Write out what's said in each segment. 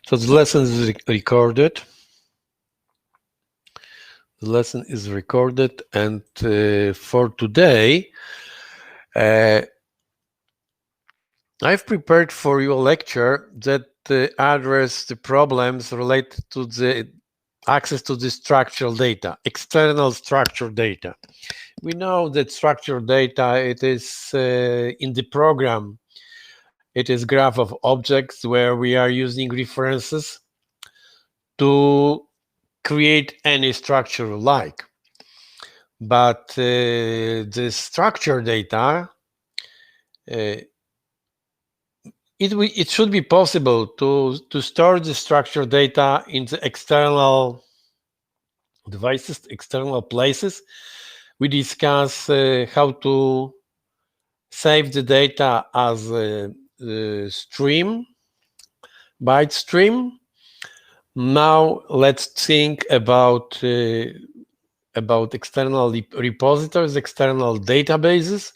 So the lesson is recorded. The lesson is recorded, and for today, I've prepared for you a lecture that address the problems related to the access to the structural data, external structured data. We know that structured data, it is in the program, it is graph of objects where we are using references to create any structure like. But the structured data, it should be possible to store the structured data in the external devices, external places. We discuss how to save the data as a stream, byte stream. Now let's think about external repositories, external databases,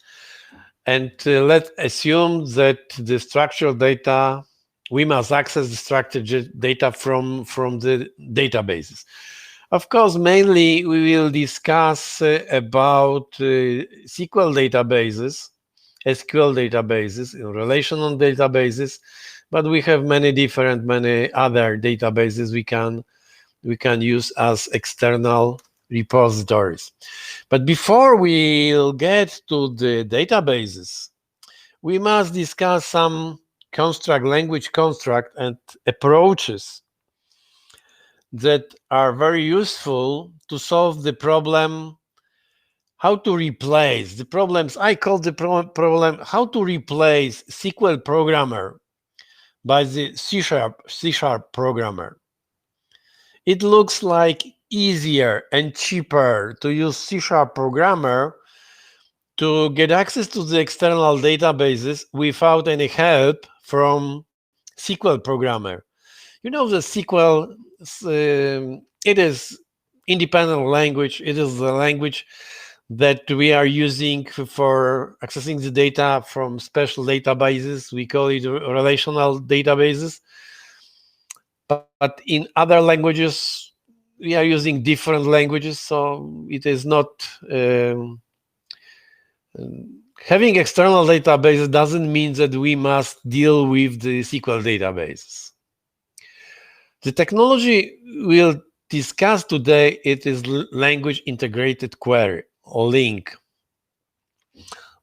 and let's assume that the structured data, we must access the structured data from the databases. Of course, mainly we will discuss about SQL databases, relational databases, but we have many other databases we can use as external repositories. But before we'll get to the databases, we must discuss some language construct and approaches that are very useful to solve the problem how to replace the problems. I call the problem how to replace SQL programmer by the C# programmer. It looks like easier and cheaper to use C# programmer to get access to the external databases without any help from SQL programmer. You know, the SQL, it is independent language. It is the language that we are using for accessing the data from special databases. We call it relational databases. But in other languages, we are using different languages, so it is not having external databases doesn't mean that we must deal with the SQL databases. The technology we'll discuss today, it is language integrated query, or LINQ.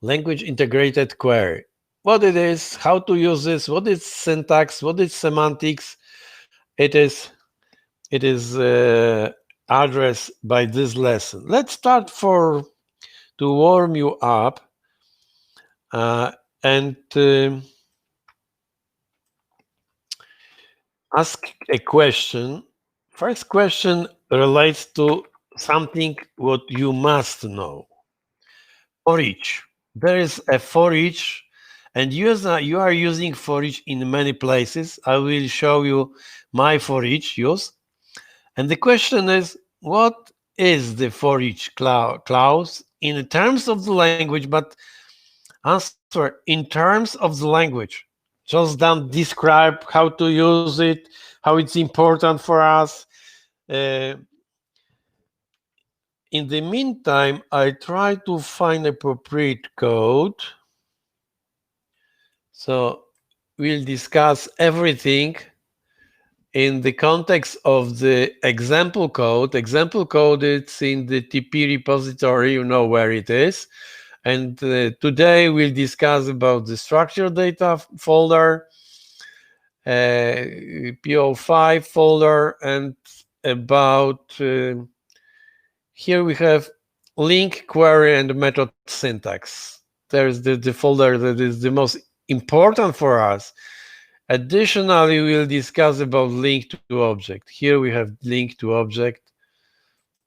Language integrated query. What it is, how to use this, what is syntax, what is semantics. It is addressed by this lesson. Let's start to warm you up and ask a question. First question relates to something what you must know. For each. There is a for each, and you are using for each in many places. I will show you my for each use. And the question is, what is the for each clause in terms of the language? But answer in terms of the language. Just don't describe how to use it, how it's important for us. In the meantime, I try to find appropriate code. So we'll discuss everything in the context of the example code. Example code is in the TP repository, you know where it is. And today we'll discuss about the structured data folder, PO5 folder, and about, here we have LINQ query and method syntax. There's the folder that is the most important for us. Additionally, we'll discuss about LINQ to object. Here we have LINQ to object,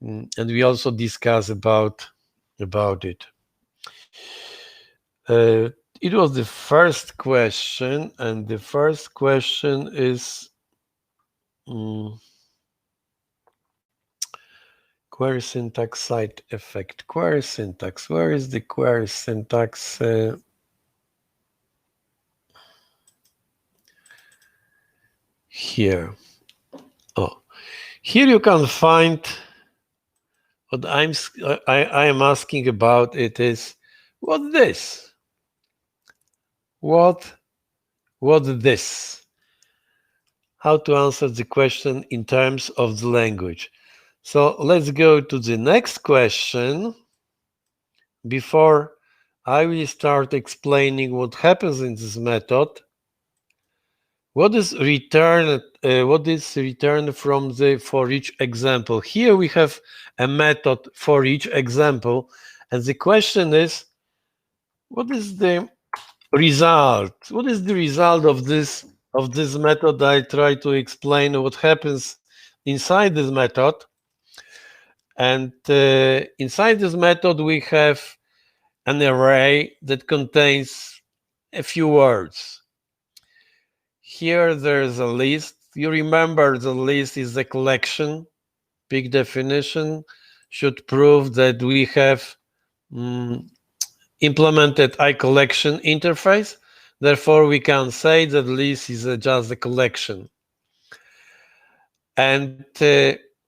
and we also discuss about it. It was the first question, and the first question is query syntax side effect. Query syntax. Where is the query syntax? here. Oh, here you can find what I am asking about. It is what this? What this? How to answer the question in terms of the language. So let's go to the next question. Before I will start explaining what happens in this method, what is returned from the for each example? Here we have a method for each example, and the question is, what is the result? What is the result of this method? I try to explain what happens inside this method. And inside this method, we have an array that contains a few words. Here there's a list. You remember the list is a collection. Big definition should prove that we have implemented iCollection interface. Therefore, we can say that list is just a collection. And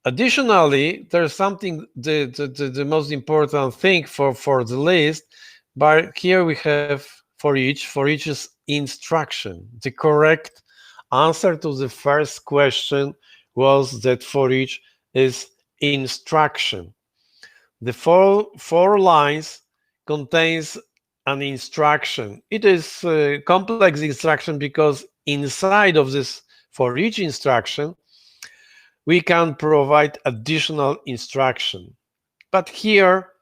additionally, there's something, the most important thing for the list, but here we have for each is instruction. The correct answer to the first question was that for each is instruction. The four lines contains an instruction. It is a complex instruction because inside of this for each instruction, we can provide additional instruction. But here,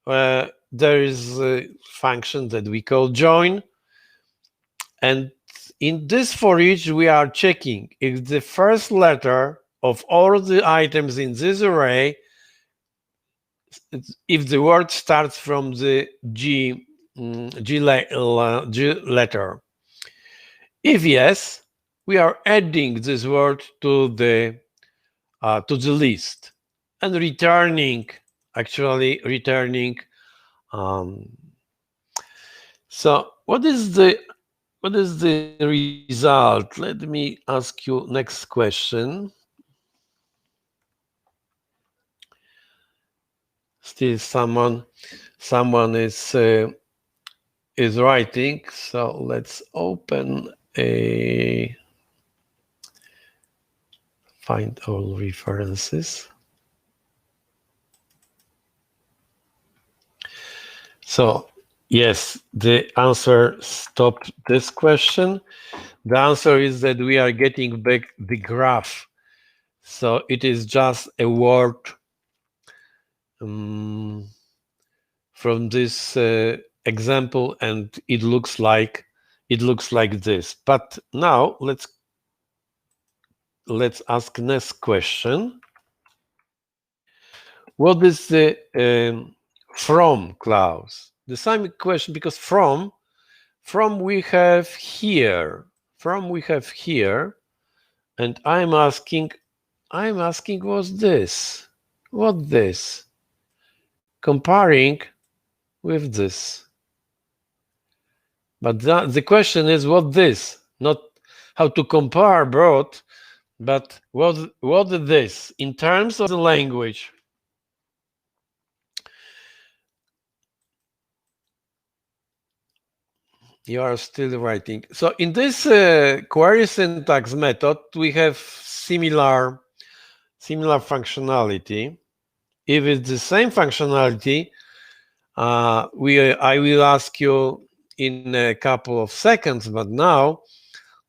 there is a function that we call join. And in this for each, we are checking if the first letter of all the items in this array, if the word starts from the G letter. If yes, we are adding this word to the list and returning. So what is the result? Let me ask you next question. Still someone is writing. So let's open find all references. So yes, the answer stopped this question. The answer is that we are getting back the graph. So it is just a word from this example, and it looks like this. But now let's ask next question. What is the from clause? The same question, because from we have here. From we have here, and I'm asking what's this? What this? Comparing with this. But the question is what this? Not how to compare both, but what this in terms of the language. You are still writing. So in this query syntax method, we have similar functionality. If it's the same functionality, I will ask you in a couple of seconds, but now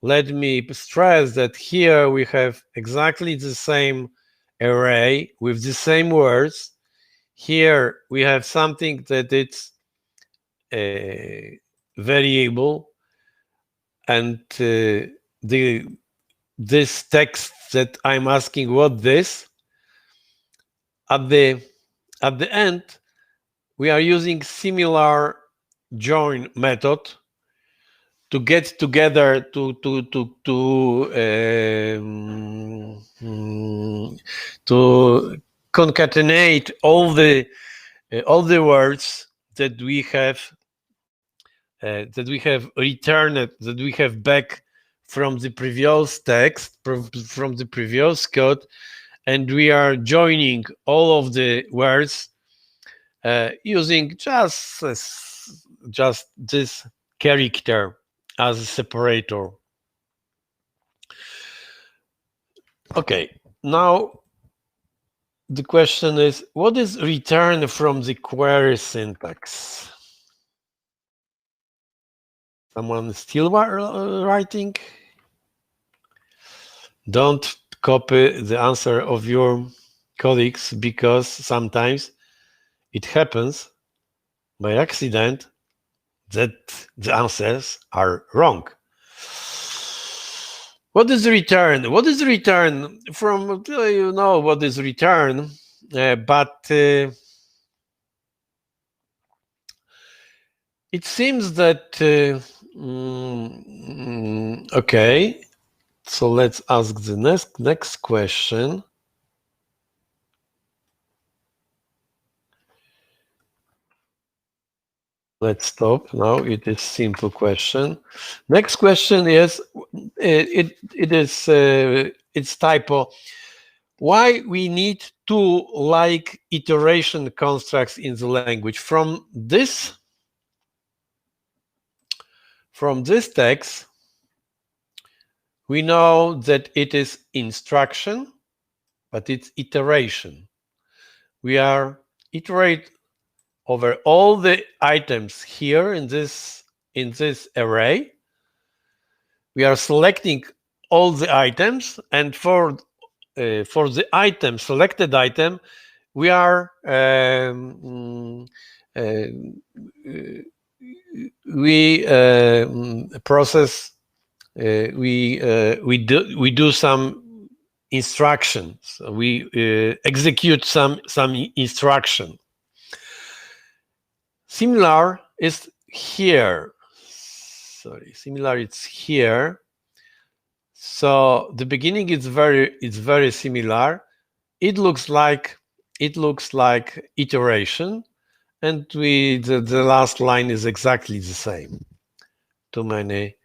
let me stress that here we have exactly the same array with the same words. Here we have something that it's a variable, and this text that I'm asking what this, at the end we are using similar join method to get together to concatenate all the words that we have returned, that we have back from the previous text, from the previous code, and we are joining all of the words using just this character as a separator. Okay, now the question is, what is return from the query syntax? Someone still writing? Don't copy the answer of your colleagues, because sometimes it happens by accident that the answers are wrong. What is return? What is return from, you know what is return, but it seems that, okay, so let's ask the next question. Let's stop now. It is simple question. Next question is, it's typo. Why we need two like iteration constructs in the language? From this text, we know that it is instruction, but it's iteration. We are iterate over all the items here in this array. We are selecting all the items, and for the item, selected item, we are process. We do some instructions. We execute some instruction. Similar is here. Sorry, similar it's here. So the beginning is very similar. It looks like iteration, and the last line is exactly the same. Too many.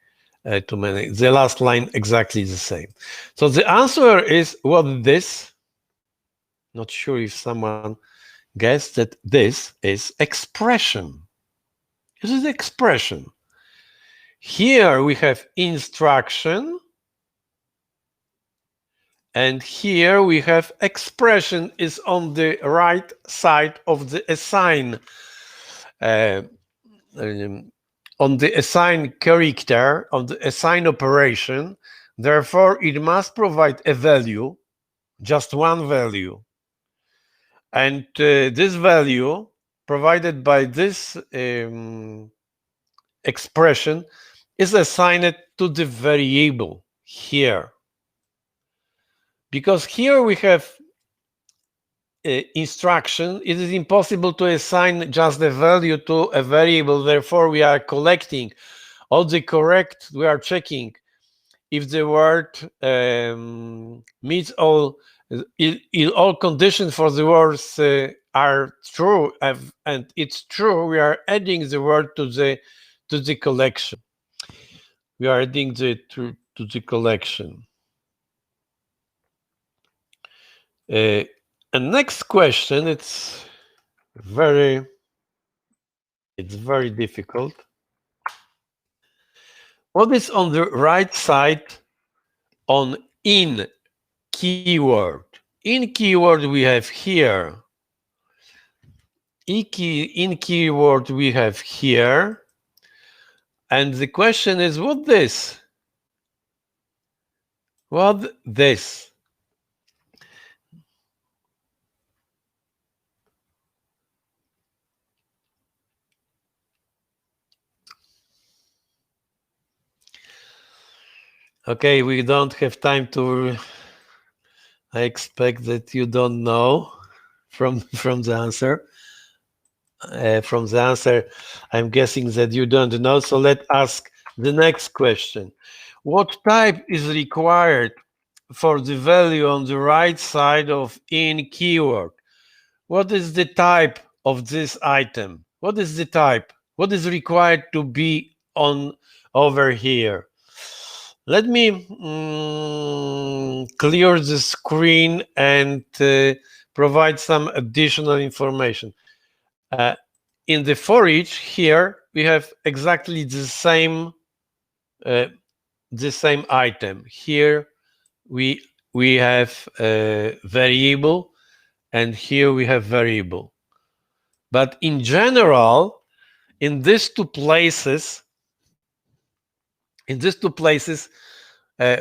The last line exactly the same. So the answer is what this. Not sure if someone guessed that this is expression. This is expression. Here we have instruction, and here we have expression is on the right side of the assign. On the assign character, on the assign operation. Therefore, it must provide a value, just one value. And this value provided by this expression is assigned to the variable here. Because here we have instruction, it is impossible to assign just the value to a variable. Therefore, we are collecting all the correct, we are checking if the word meets all conditions for the words are true, and it's true, we are adding the word to the collection. We are adding to the collection. And next question, it's very difficult. What is on the right side on in keyword? In keyword we have here. In keyword we have here. And the question is, what this? What this? Okay, we don't have time to. I expect that you don't know from the answer. From the answer, I'm guessing that you don't know. So let's ask the next question. What type is required for the value on the right side of in keyword? What is the type of this item? What is the type? What is required to be on over here? Let me clear the screen and provide some additional information. In the for each here, we have exactly the same item. Here we have a variable, and here we have variable. But in general, in these two places,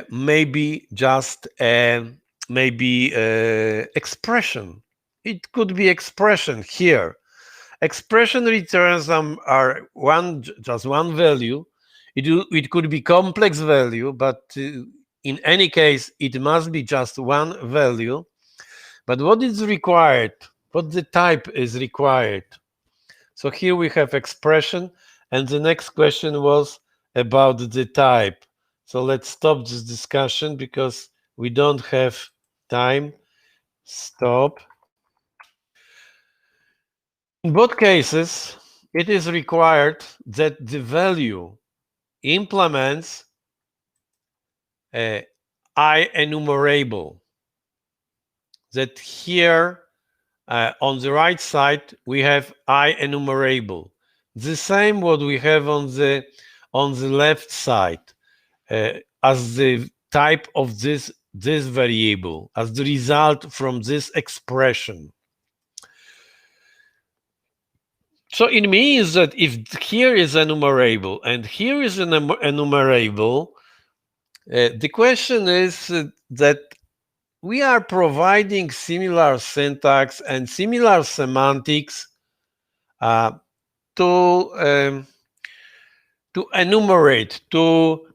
maybe just maybe expression. It could be expression here. Expression returns are just one value. It could be complex value, but in any case, it must be just one value. But what is required? What the type is required? So here we have expression, and the next question was about the type. So let's stop this discussion because we don't have time. Stop. In both cases, it is required that the value implements I enumerable. That here on the right side we have I enumerable. The same what we have on the left side as the type of this variable, as the result from this expression. So it means that if here is enumerable and here is an enumerable, the question is that we are providing similar syntax and similar semantics to enumerate, to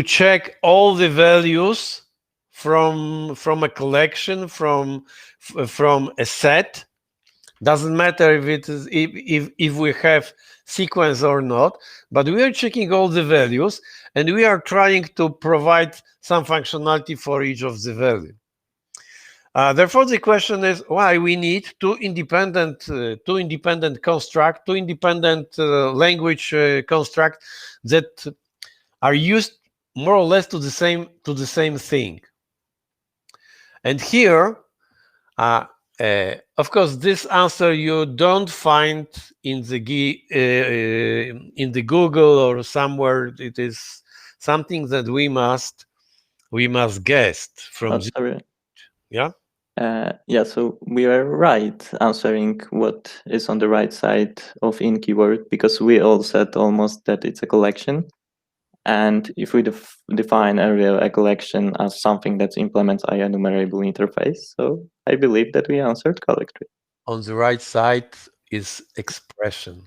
check all the values from a collection, from a set. Doesn't matter if it is if we have sequence or not, but we are checking all the values and we are trying to provide some functionality for each of the value. Therefore, the question is why we need two independent construct, two independent language construct that are used more or less to the same thing. And here, of course, this answer you don't find in the Google or somewhere. It is something that we must guess from. Sorry. Yeah. Yeah, so we are right answering what is on the right side of in keyword, because we all said almost that it's a collection. And if we define a collection as something that implements I enumerable interface, so I believe that we answered correctly. On the right side is expression.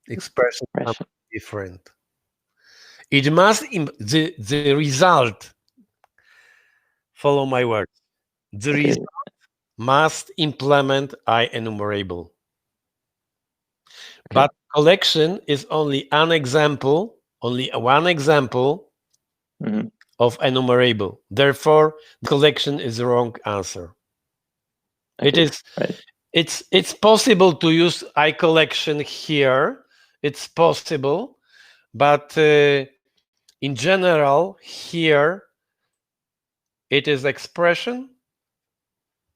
Expression is different. It must the result. Follow my words. The result must implement I enumerable. But collection is only an example, only one example of enumerable. Therefore, the collection is the wrong answer. It is. It's possible to use I collection here. It's possible, but in general, here it is expression.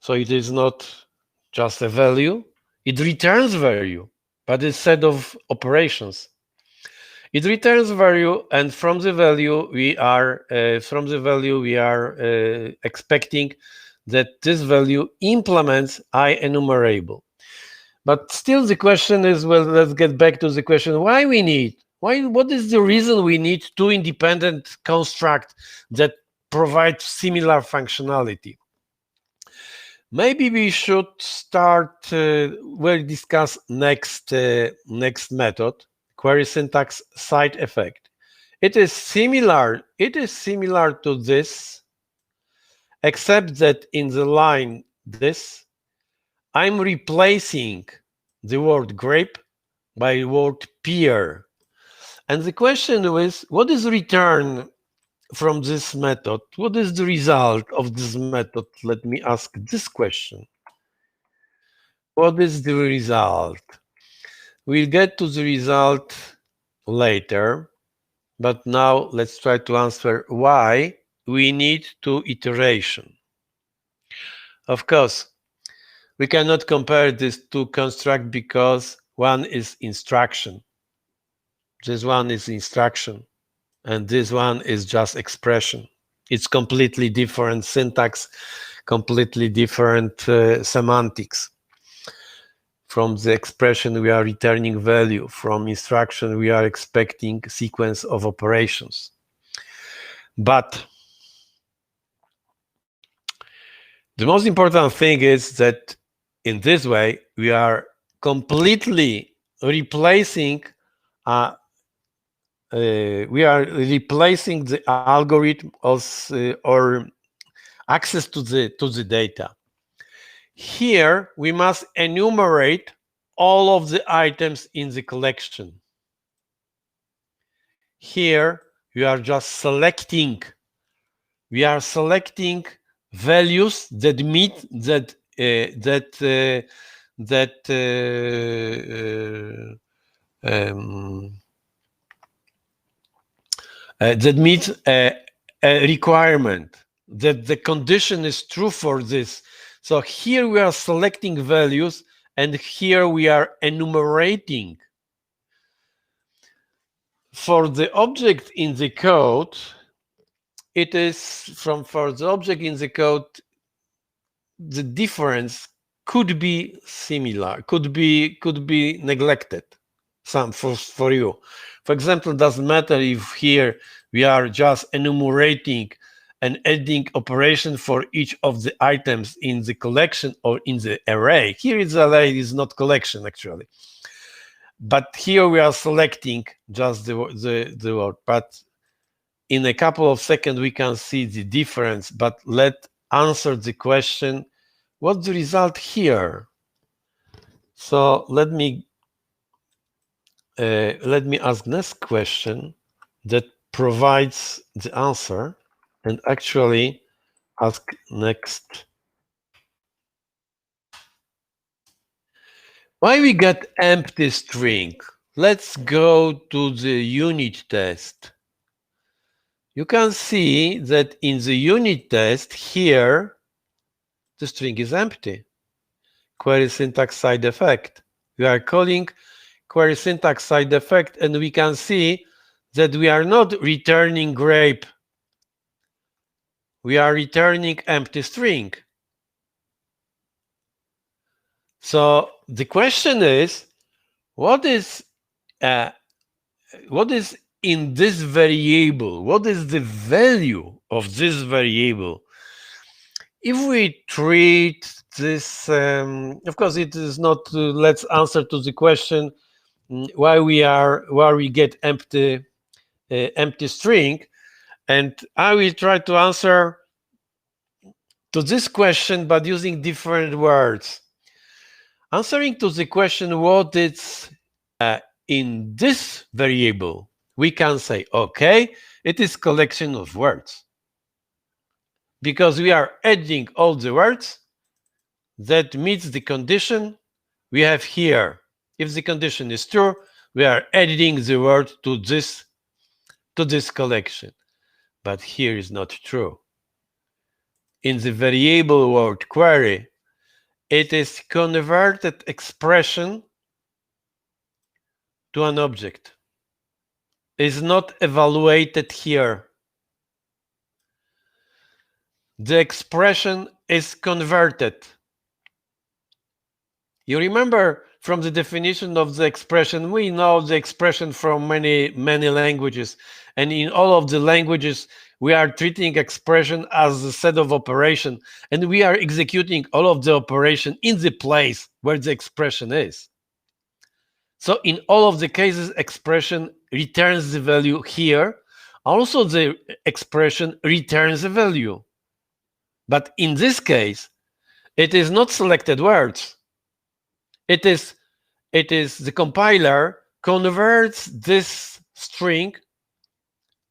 So it is not just a value. It returns value, but it's a set of operations. It returns value, and from the value we are expecting that this value implements I enumerable. But still, the question is, well, let's get back to the question: why we need? What is the reason we need two independent constructs that provide similar functionality? Maybe we should start. We'll discuss next method, query syntax side effect. It is similar. It is similar to this, except that in the line this, I'm replacing the word grape by word pear. And the question is, what is return from this method? What is the result of this method? Let me ask this question. What is the result? We'll get to the result later. But now let's try to answer why we need 2 iteration. Of course, we cannot compare these 2 constructs because one is instruction. This one is instruction, and this one is just expression. It's completely different syntax, completely different semantics. From the expression, we are returning value. From instruction, we are expecting sequence of operations. But the most important thing is that in this way, we are completely replacing the algorithm or access to the data. Here, we must enumerate all of the items in the collection. Here, we are just selecting. We are selecting values that meet that that meets a requirement, that the condition is true for this. So here we are selecting values, and here we are enumerating. For the object in the code, it is for the object in the code, the difference could be similar, could be neglected. Some for you. For example, it doesn't matter if here we are just enumerating and adding operation for each of the items in the collection or in the array. Here is the array, is not collection actually. But here we are selecting just the word. But in a couple of seconds, we can see the difference. But let's answer the question, what's the result here? So let me ask next question that provides the answer, and actually ask next. Why we get empty string? Let's go to the unit test. You can see that in the unit test here, the string is empty. Query syntax side effect. We are calling query syntax side effect, and we can see that we are not returning grape. We are returning empty string. So the question is, what is in this variable? What is the value of this variable? If we treat this, of course, it is not. Let's answer to the question why we get empty string, and I will try to answer to this question, but using different words. Answering to the question what is in this variable, we can say, okay, it is collection of words. Because we are adding all the words that meets the condition we have here. If the condition is true, we are adding the word to this collection. But here is not true. In the variable word query, it is converted expression to an object. Is not evaluated here. The expression is converted. You remember from the definition of the expression, we know the expression from many languages, and in all of the languages we are treating expression as a set of operation, and we are executing all of the operation in the place where the expression is. So in all of the cases, expression returns the value here. Also, the expression returns a value. But in this case, it is not selected words. It is the compiler converts this string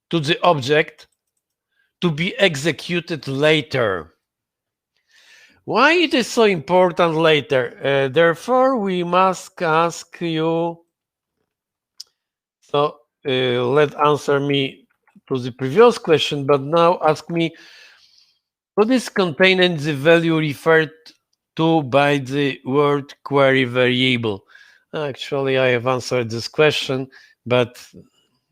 to the object to be executed later. Why it is so important later? Therefore, we must ask you. So let answer me to the previous question, but now ask me what is contained in the value referred to by the word query variable. Actually, I have answered this question, but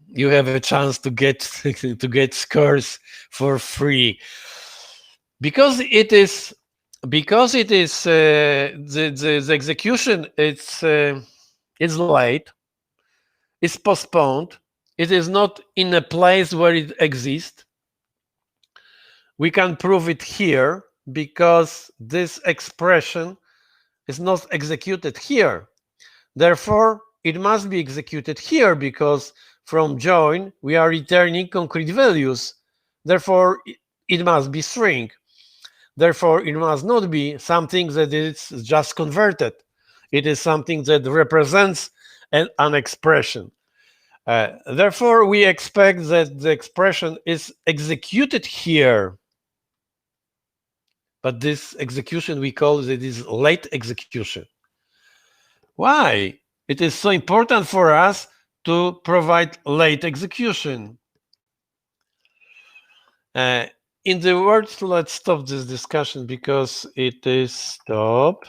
you have a chance to get to get scores for free because it is the execution it's late, it's postponed, it is not in a place where it exists. We can prove it here because this expression is not executed here. Therefore, it must be executed here because from join we are returning concrete values. Therefore, it must be string. Therefore, it must not be something that is just converted. It is something that represents an expression. Therefore, we expect that the expression is executed here. But this execution, we call it is late execution. Why? It is so important for us to provide late execution. In the words, let's stop this discussion because it is stop.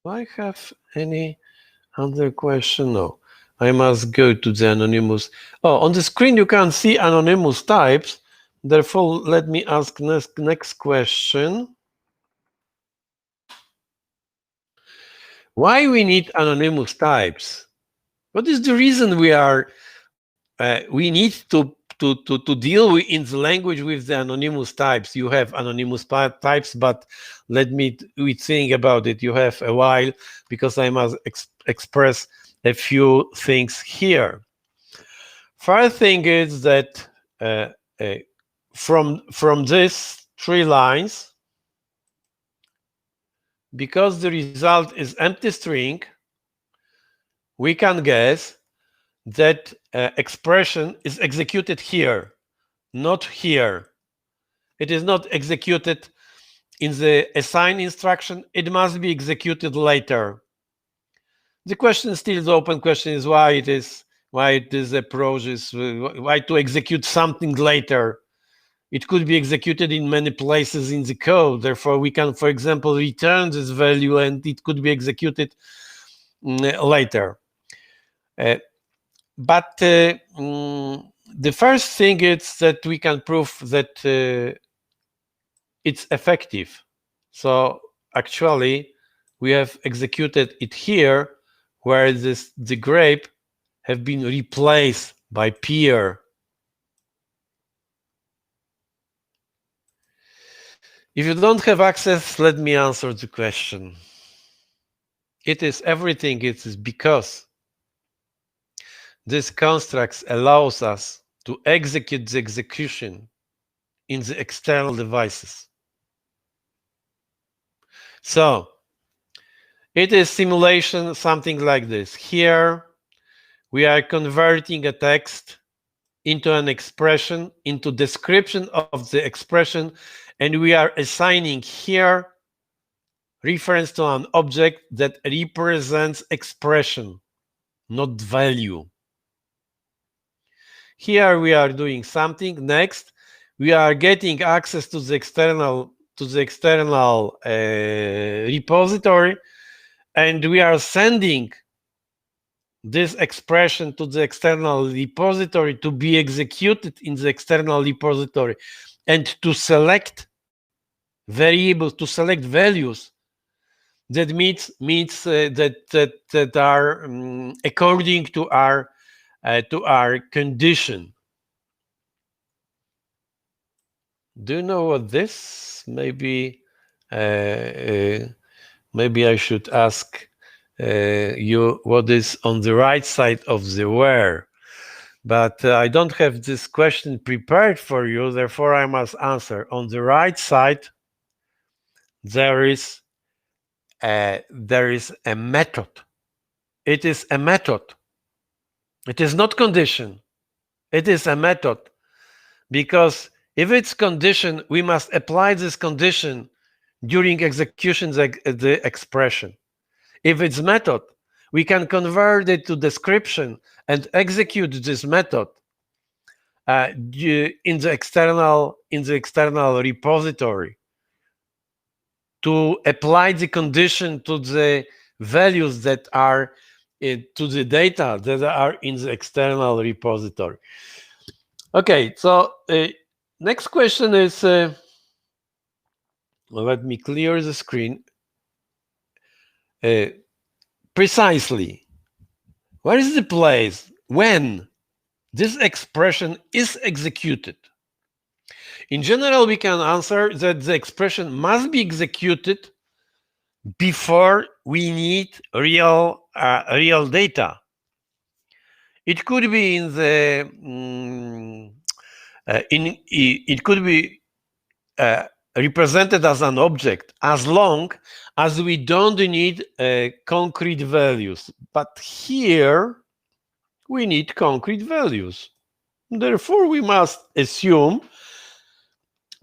Do I have any other question? No. I must go to the anonymous. Oh, on the screen you can see anonymous types. Therefore, let me ask next question. Why we need anonymous types? What is the reason we need to deal with, in the language with the anonymous types? You have anonymous types, but let me we think about it. You have a while because I must express a few things here. First thing is that from these 3 lines, because the result is empty string, we can guess that expression is executed here, not here. It is not executed in the assign instruction. It must be executed later. The question still the open question is why this approach is why to execute something later. It could be executed in many places in the code. Therefore, we can, for example, return this value and it could be executed later. But the first thing is that we can prove that it's effective. So actually, we have executed it here, where the grape have been replaced by peer. If you don't have access, let me answer the question. It is everything. It is because this construct allows us to execute the execution in the external devices. So it is simulation, something like this. Here we are converting a text into an expression, into description of the expression, and we are assigning here reference to an object that represents expression, not value. Here we are doing something. Next, we are getting access to the external repository, and we are sending this expression to the external repository to be executed in the external repository, and to select variables, to select values that that are according to our condition. Do you know what this? Maybe maybe I should ask you what is on the right side of the where, but I don't have this question prepared for you, therefore I must answer. On the right side, there is a method. It is a method. It is not condition. It is a method, because if it's condition, we must apply this condition during execution the expression. If it's method, we can convert it to description and execute this method in the external repository to apply the condition to the values that are to the data that are in the external repository. Okay, so next question is, let me clear the screen. Precisely, where is the place when this expression is executed? In general, we can answer that the expression must be executed before we need real data. It could be in the it could be represented as an object as long as we don't need concrete values. But here we need concrete values. Therefore, we must assume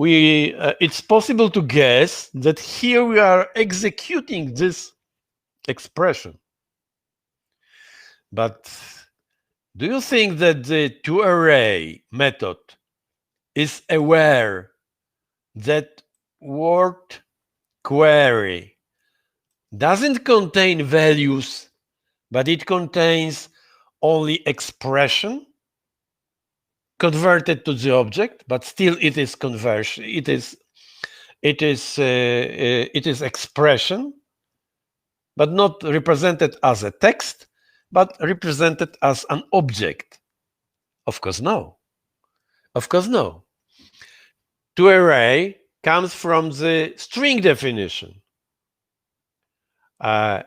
it's possible to guess that here we are executing this expression. But do you think that the toArray method is aware that word query doesn't contain values, but it contains only expression converted to the object, but still it is conversion. It is expression, but not represented as a text, but represented as an object? Of course, no. Of course, no. toArray comes from the string definition, and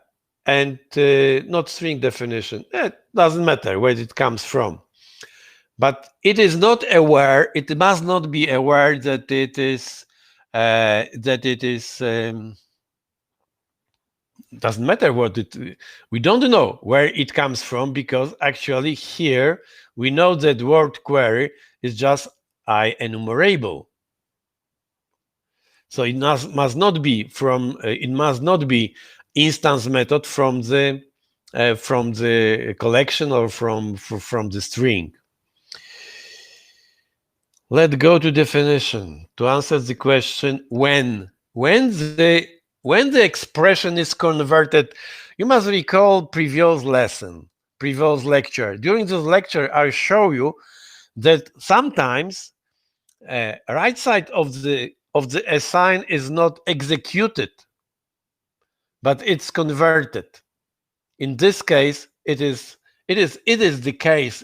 not string definition. It doesn't matter where it comes from. But it is not aware, it must not be aware that it is, doesn't matter what we don't know where it comes from, because actually here we know that word query is just enumerable. So it must not be from, it must not be instance method from the collection or from the string. Let's go to definition to answer the question when the expression is converted. You must recall previous lecture. During this lecture, I show you that sometimes right side of the assign is not executed, but it's converted. In this case, it is the case.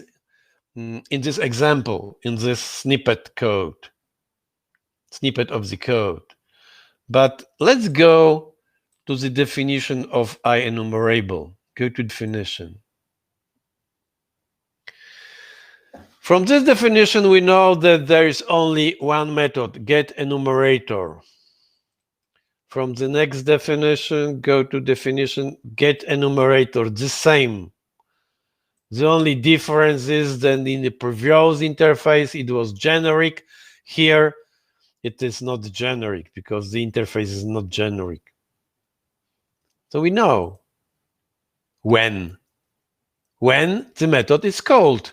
In this example, in this snippet of the code. But let's go to the definition of enumerable. Go to definition. From this definition, we know that there is only one method, getEnumerator. From the next definition, go to definition, getEnumerator, the same. The only difference is that in the previous interface, it was generic. Here, it is not generic because the interface is not generic. So we know when the method is called.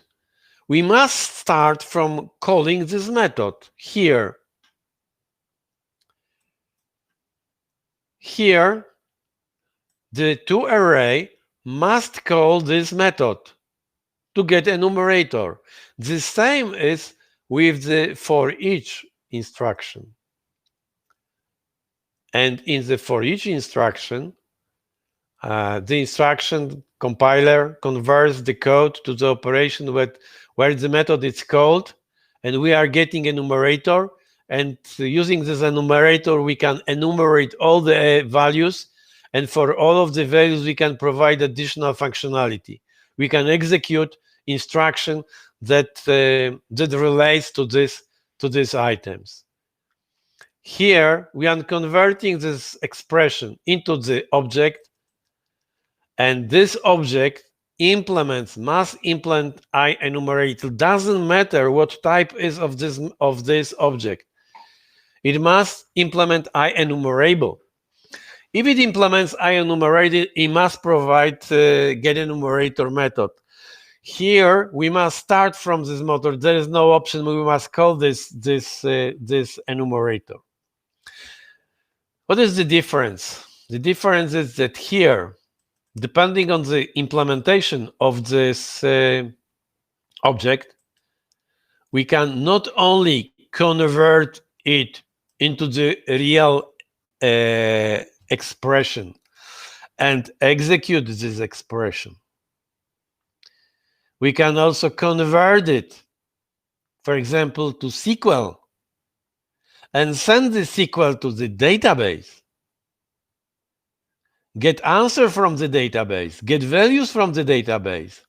We must start from calling this method here. Here, the toArray must call this method to getEnumerator. The same is with the for each instruction. And in the for each instruction, the instruction compiler converts the code to the operation where the method is called, and we are getting enumerator. And using this enumerator, we can enumerate all the values, and for all of the values, we can provide additional functionality. We can execute instruction that relates to these items. Here, we are converting this expression into the object, and this object must implement enumerate. It doesn't matter what type is of this object. It must implement enumerable. If it implements IEnumerated, it must provide getEnumerator method. Here we must start from this method. There is no option. We must call this enumerator. What is the difference? The difference is that here, depending on the implementation of this object, we can not only convert it into the real expression and execute this expression. We can also convert it, for example, to SQL and send the SQL to the database, get answer from the database, get values from the database,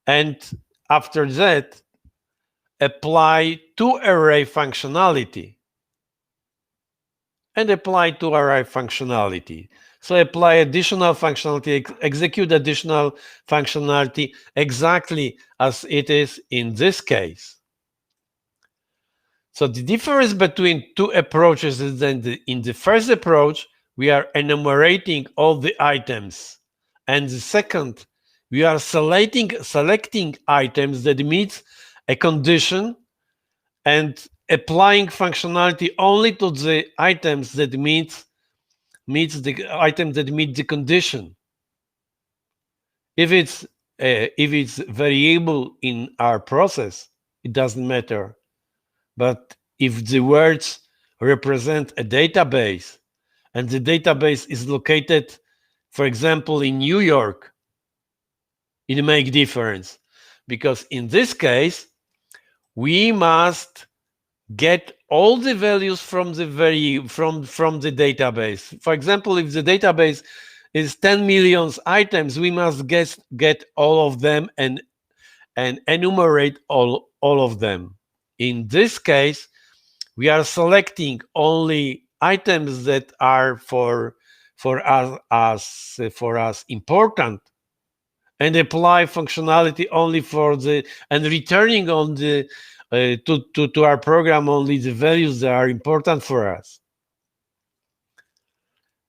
and after that, apply to-array functionality. And apply to-array functionality. So apply additional functionality, execute additional functionality exactly as it is in this case. So the difference between two approaches is that in the first approach, we are enumerating all the items. And the second, we are selecting items that meet a condition and applying functionality only to the items that meet the condition. If it's variable in our process, it doesn't matter. But if the words represent a database and the database is located, for example, in New York, it makes difference, because in this case, we must get all the values from the database. For example, if the database is 10 million items, we must get all of them and enumerate all of them. In this case, we are selecting only items that are for us important, and apply functionality only for and returning on the to our program only the values that are important for us.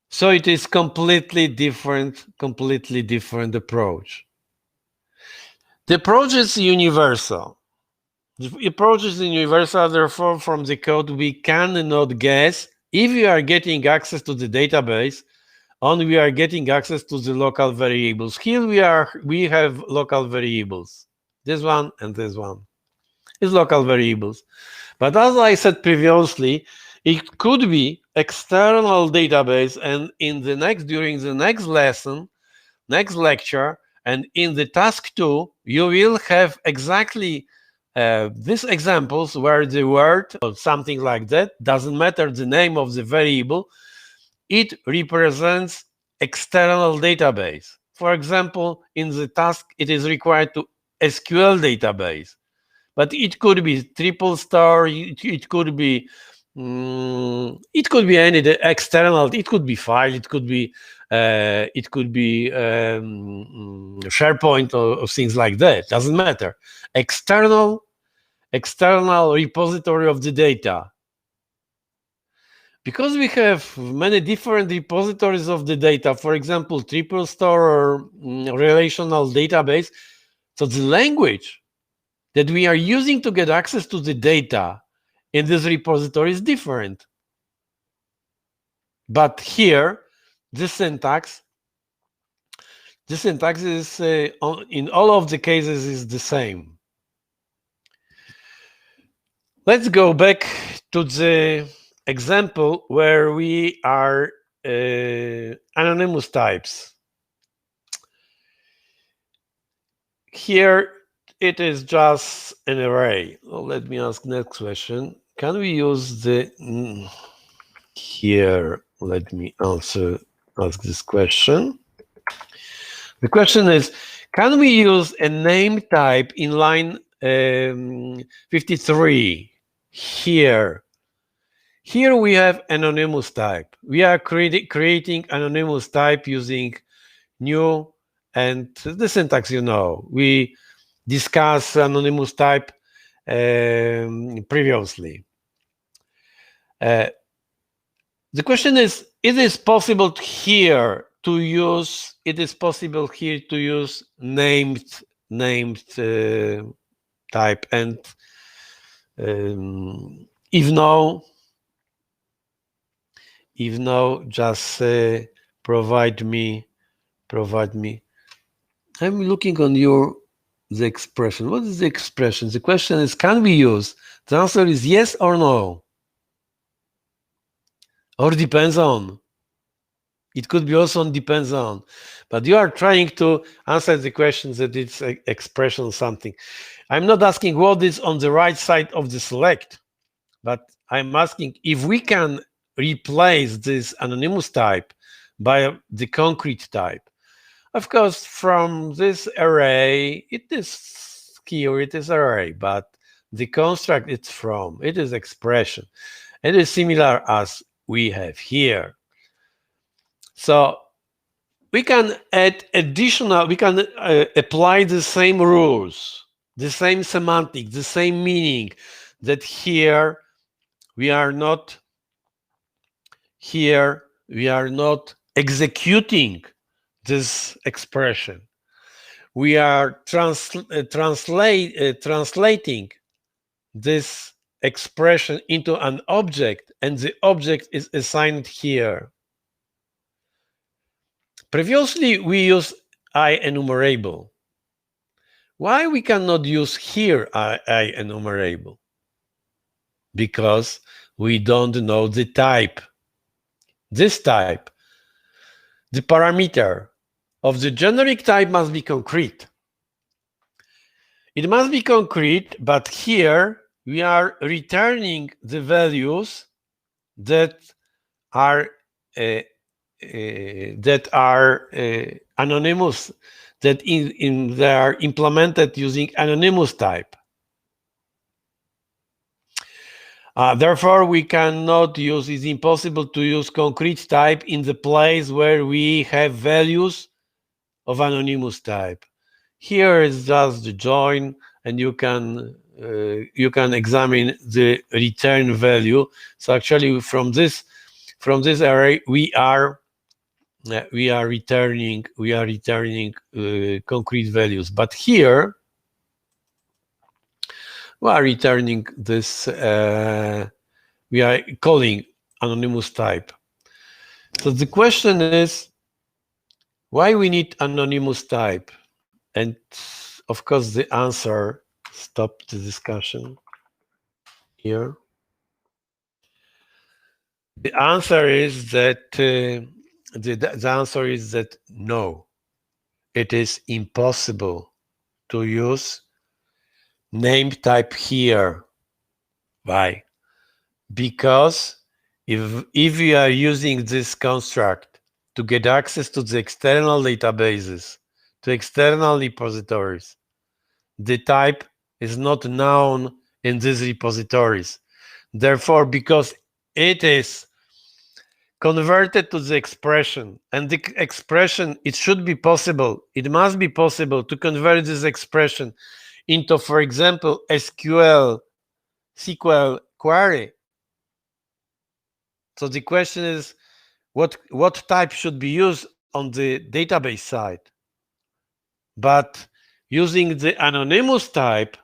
So it is completely different approach. The approach is universal. The approach is universal, therefore, from the code, we cannot guess if we are getting access to the database, and we are getting access to the local variables. Here we have local variables. This one and this one is local variables. But as I said previously, it could be external database, and during the next lesson, next lecture, and in the task 2, you will have exactly these examples where the word or something like that, doesn't matter the name of the variable, it represents external database. For example, in the task, it is required to SQL database, but it could be triple star, it could be any external, it could be file, it could be SharePoint or things like that. Doesn't matter. External repository of the data. Because we have many different repositories of the data, for example, triple star or relational database, so the language that we are using to get access to the data in this repository is different. But here, the syntax is, in all of the cases, is the same. Let's go back to the example where we are anonymous types. Here, it is just an array. Well, let me ask next question. Can we use the here? Let me ask this question. The question is, can we use a name type in line 53 here? Here we have anonymous type. We are creating anonymous type using new, and the syntax, you know. We discussed anonymous type previously. The question is it is possible here to use. It is possible here to use named type, and if no, just provide me. I'm looking on the expression. What is the expression? The question is, can we use? The answer is yes or no, or depends on. It could be also on depends on, but you are trying to answer the question that it's an expression something. I'm not asking what is on the right side of the select, but I'm asking if we can replace this anonymous type by the concrete type. Of course, from this array, it is here, it is array, but the construct it's from, it is expression. It is similar as we have here. So we can add additional, we can apply the same rules, the same semantic, the same meaning, that here we are not executing this expression. We are translating this expression into an object, and the object is assigned here. Previously, we used I-enumerable. Why we cannot use here I-enumerable? Because we don't know the type. This type, the parameter of the generic type must be concrete. It must be concrete, but here we are returning the values that are anonymous, that they are implemented using anonymous type. Therefore, we cannot use, it's impossible to use concrete type in the place where we have values of anonymous type. Here is just the join, and you can examine the return value. So actually, from this array, we are returning concrete values. But here we are returning this. We are calling anonymous type. So the question is, why we need anonymous type? And of course, the answer, stop the discussion here. The answer is that the answer is that no, it is impossible to use name type here. Why? Because if you are using this construct to get access to the external databases, to external repositories, the type is not known in these repositories. Therefore, because it is converted to the expression, and the expression, it should be possible, it must be possible to convert this expression into, for example, SQL query. So the question is, what type should be used on the database side? But using the anonymous type,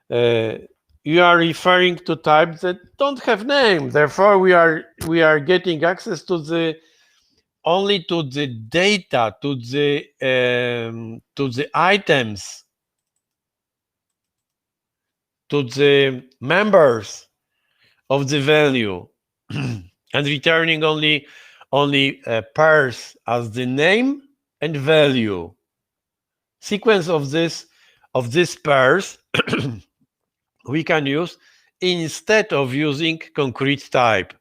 you are referring to types that don't have name. Therefore, we are getting access to only to the data, to the items, to the members of the value, and returning only pairs as the name and value. Sequence of these pairs we can use instead of using concrete type.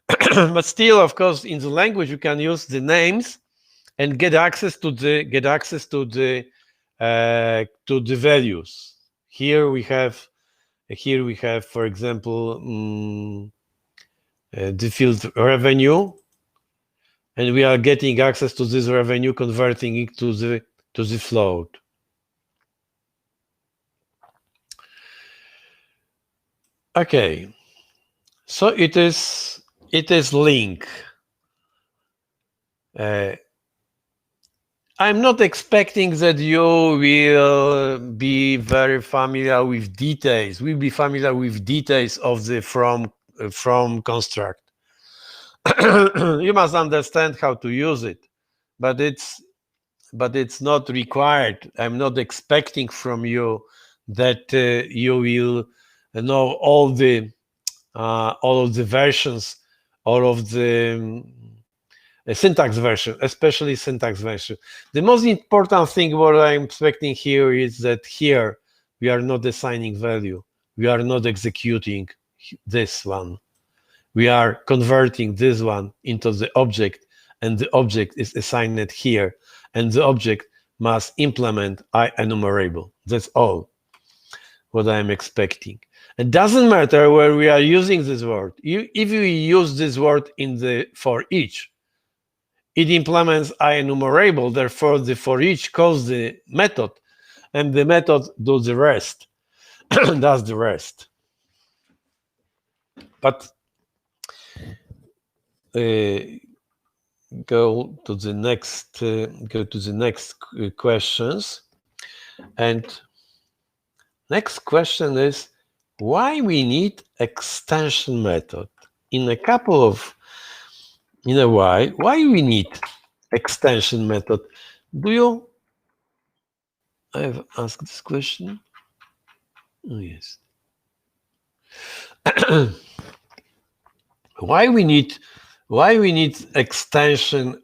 But still, of course, in the language you can use the names and get access to the values. Here we have, for example, the field revenue, and we are getting access to this revenue, converting it to the float. Okay, so it is LINQ. I'm not expecting that you will be very familiar with details. We'll be familiar with details of the from construct. You must understand how to use it, but it's not required. I'm not expecting from you that you will know all of the versions, all of the syntax version, especially syntax version. The most important thing what I'm expecting here is that here we are not assigning value. We are not executing this one. We are converting this one into the object, and the object is assigned here, and the object must implement IEnumerable. That's all what I'm expecting. It doesn't matter where we are using this word. If you use this word in the for each, it implements IEnumerable, therefore the for each calls the method, and the method does the rest, does the rest. But go to the next questions, and next question is why we need extension method. In a why we need extension method. Do you I've asked this question? Oh, yes. Why we need extension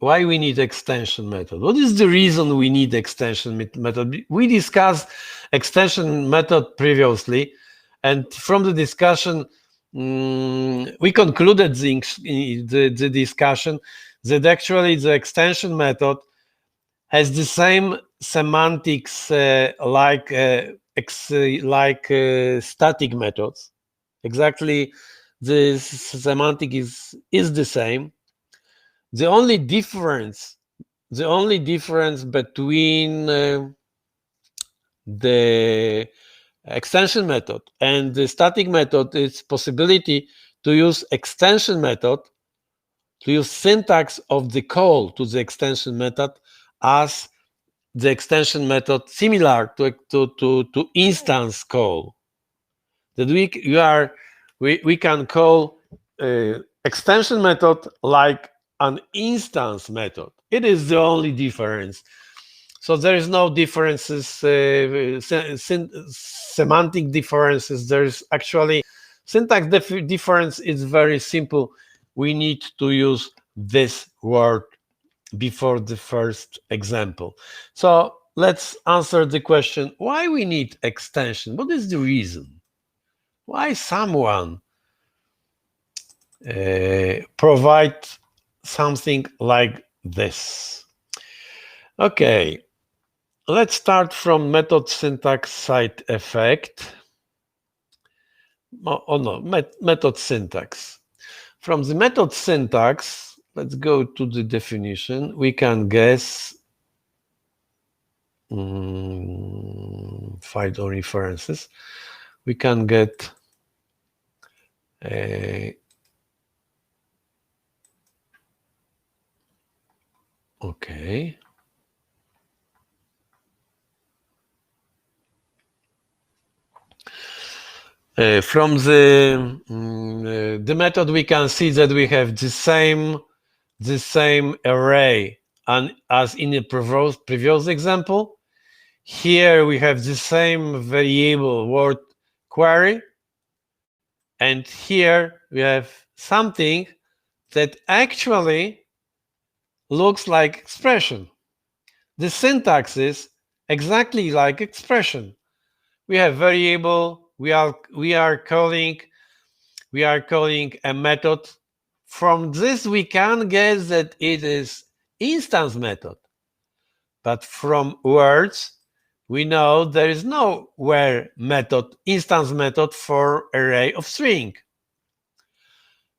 method? What is the reason we need extension method? We discussed extension method previously, and from the discussion we concluded the discussion that actually the extension method has the same semantics like static methods. Exactly, the semantic is the same. The only difference between the extension method and the static method is possibility to use extension method, to use syntax of the call to the extension method as the extension method similar to instance call. That we can call extension method like an instance method. It is the only difference. So there is no differences, semantic differences. There's actually syntax difference is very simple. We need to use this word before the first example. So let's answer the question, why we need extension? What is the reason? Why someone provide something like this? Okay, let's start from method syntax side effect. Method syntax. From the method syntax, let's go to the definition. We can guess find all references. We can get okay. From the method, we can see that we have the same array as in the previous example. Here we have the same variable word query, and here we have something that actually looks like expression. The syntax is exactly like expression. We have variable. We are calling a method. From this, we can guess that it is instance method. But from words, we know there is no where method, instance method for array of string.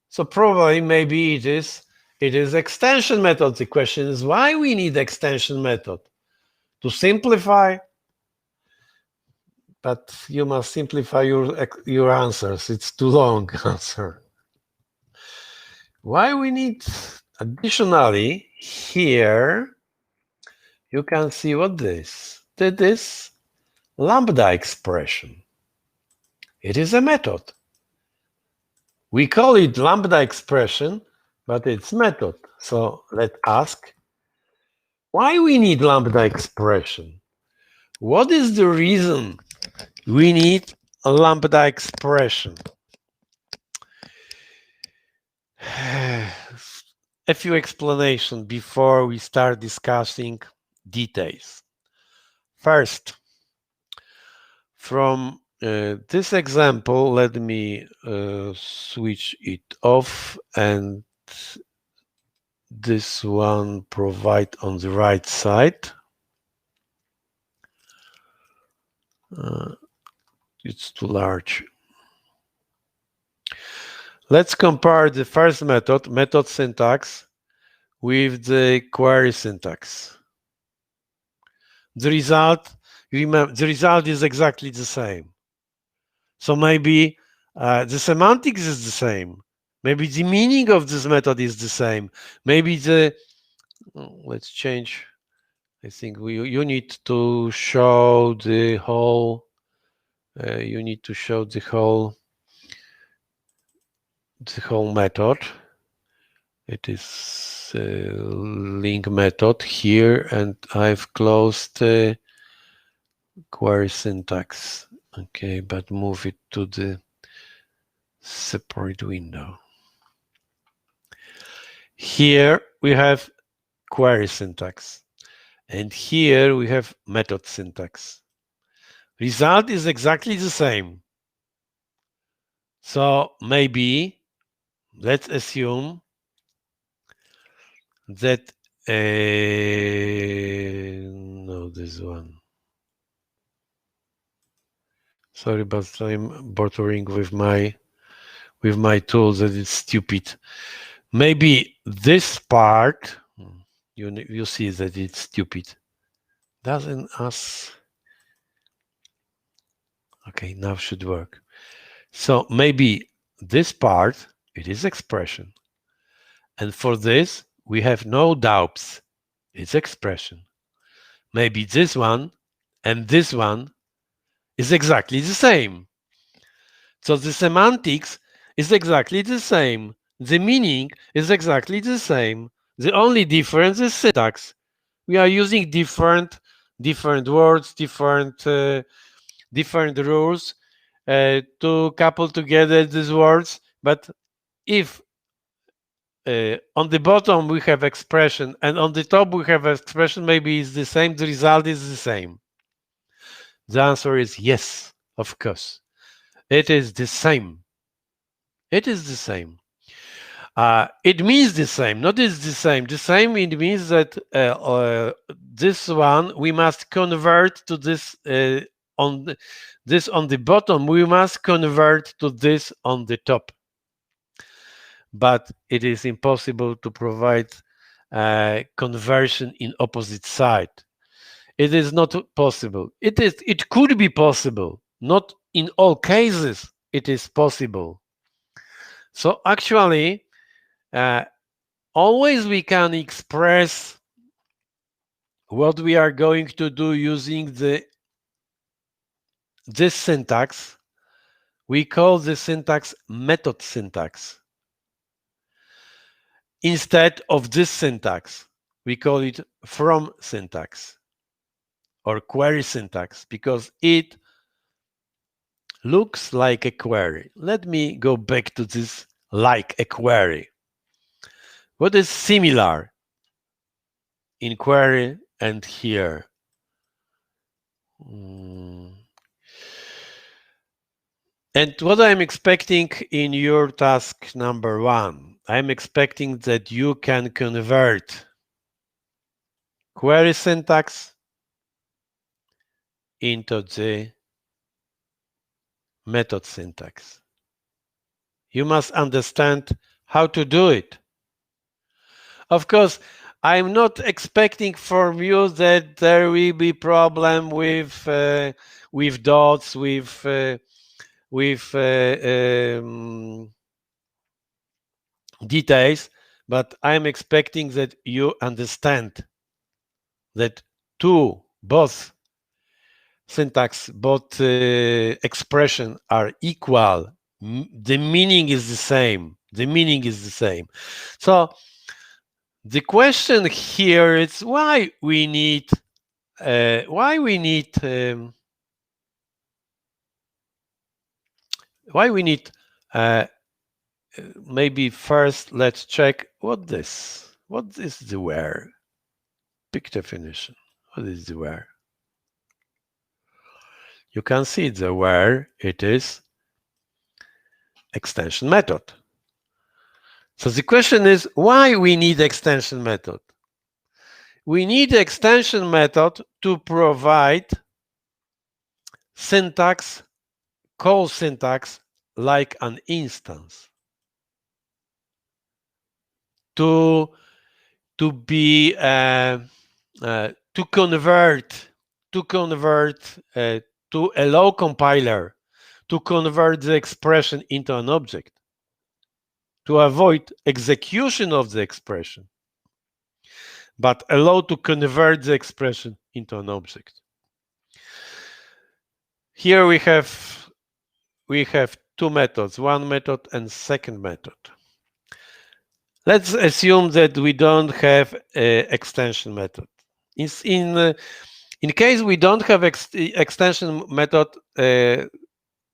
So probably maybe it is extension method. The question is why we need extension method? To simplify. But you must simplify your answers. It's too long answer. Why we need Additionally, here you can see what this. That is lambda expression. It is a method. We call it lambda expression, but it's method. So let's ask why we need lambda expression. What is the reason we need a lambda expression? A few explanations before we start discussing details. First, from this example, let me switch it off and this one provide on the right side. It's too large. Let's compare the first method syntax, with the query syntax. The result, remember, the result is exactly the same. So maybe the semantics is the same. Maybe the meaning of this method is the same. Maybe the, let's change. I think you need to show the whole, you need to show the whole method. It is LINQ method here, and I've closed query syntax. Okay, but move it to the separate window. Here we have query syntax, and here we have method syntax. Result is exactly the same. So maybe let's assume that no, this one. Sorry, but I'm bothering with my tools that it's stupid. Maybe this part, you see that it's stupid. Doesn't us. Okay, now should work. So maybe this part, it is expression. And for this, we have no doubts. It's expression. Maybe this one and this one is exactly the same. So the semantics is exactly the same. The meaning is exactly the same. The only difference is syntax. We are using different words, different rules to couple together these words. But if on the bottom we have expression and on the top we have expression, maybe it's the same, the result is the same. The answer is yes, of course. It is the same. It is the same. It means the same, not is the same. The same, it means that this one we must convert to this on the bottom. We must convert to this on the top. But it is impossible to provide conversion in opposite side. It is not possible. It could be possible. Not in all cases it is possible. So actually, always we can express what we are going to do using this syntax. We call the syntax method syntax. Instead of this syntax, we call it from syntax or query syntax because it looks like a query. Let me go back to this like a query. What is similar in query and here? And what I'm expecting in your task number 1, I'm expecting that you can convert query syntax into the method syntax. You must understand how to do it. Of course, I'm not expecting from you that there will be problem with dots, with details, but I'm expecting that you understand that both syntax, both expression are equal. The meaning is the same. The meaning is the same. So the question here is why we need maybe first let's check what is the where. Big definition. What is the where? You can see the where it is extension method. So the question is why we need extension method. We need extension method to provide syntax, call syntax like an instance. To be to convert to allow compiler to convert the expression into an object, to avoid execution of the expression, but allow to convert the expression into an object. Here we have two methods, one method and second method. Let's assume that we don't have extension method. In case we don't have extension method,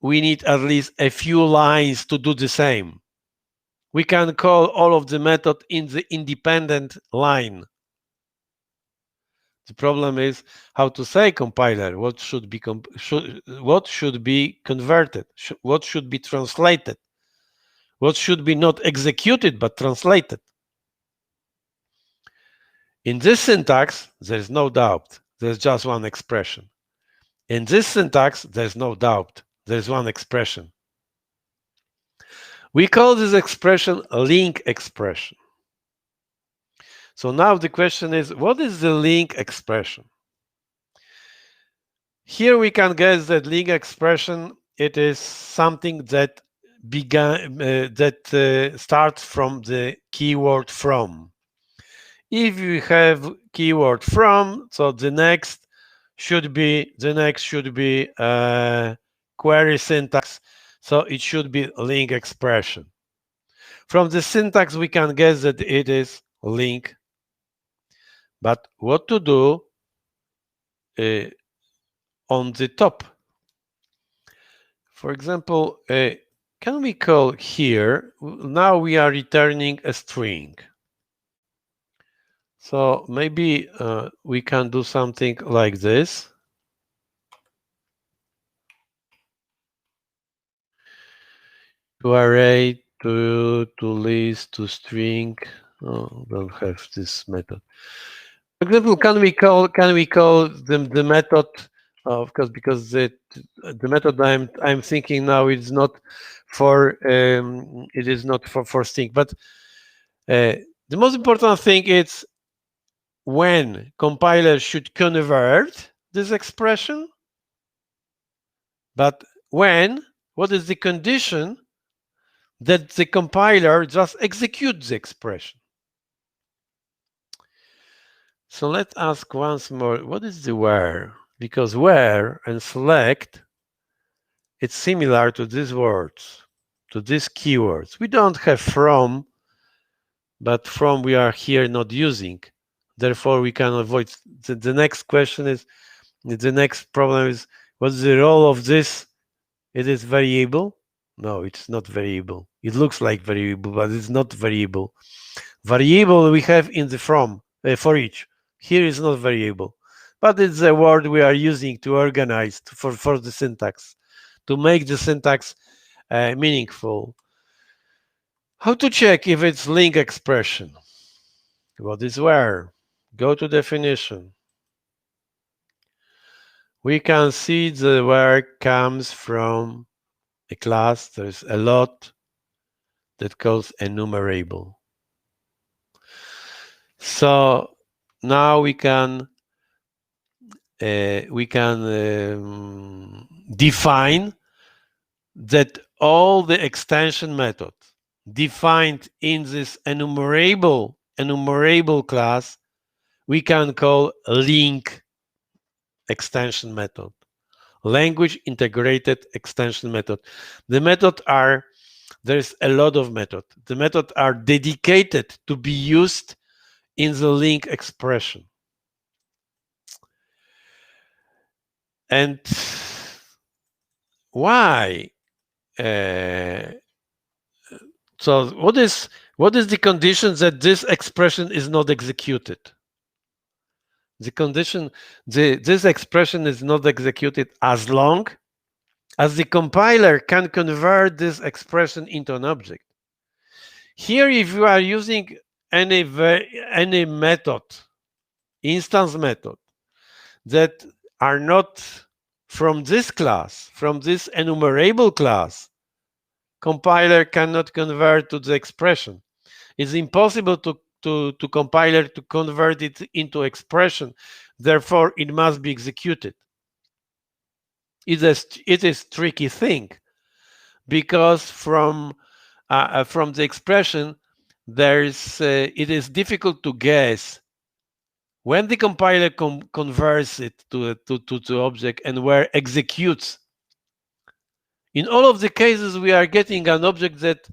we need at least a few lines to do the same. We can call all of the method in the independent line. The problem is how to say compiler, what should be converted, what should be translated, what should be not executed but translated. In this syntax, there's no doubt. There's just one expression. In this syntax, there's no doubt. There's one expression. We call this expression a LINQ expression. So now the question is, what is the LINQ expression? Here we can guess that LINQ expression, it is something that starts from the keyword from. If you have keyword from, so the next should be query syntax. So it should be LINQ expression. From the syntax, we can guess that it is LINQ. But what to do on the top? For example, can we call here? Now we are returning a string. So maybe we can do something like this. To array, to list, to string. Oh, don't have this method. For example, can we call the method? Because the method I'm thinking now is not for string. But the most important thing is when compiler should convert this expression, but what is the condition that the compiler just executes the expression? So let's ask once more, what is the where? Because where and select, it's similar to these words, to these keywords. We don't have from, but from we are here not using. Therefore, we can avoid. The next question is, the next problem is, what's the role of this? It is variable? No, it's not variable. It looks like variable, but it's not variable. Variable we have in the from, for each. Here is not variable, but it's a word we are using to organize for the syntax, to make the syntax meaningful. How to check if it's LINQ expression? What is where? Go to definition. We can see the where comes from a class. There's a lot that calls enumerable. So now we can define that all the extension methods defined in this enumerable class, we can call LINQ extension method, language integrated extension method. The method are, there's a lot of method. The method are dedicated to be used in the LINQ expression. And why? So what is the condition that this expression is not executed? The condition, this expression is not executed as long as the compiler can convert this expression into an object. Here, if you are using any method, instance method, that are not from this class, from this enumerable class, compiler cannot convert to the expression. It's impossible to compiler to convert it into expression. Therefore, it must be executed. It is tricky thing, because from the expression, it is difficult to guess when the compiler converts it to object and where executes. In all of the cases, we are getting an object that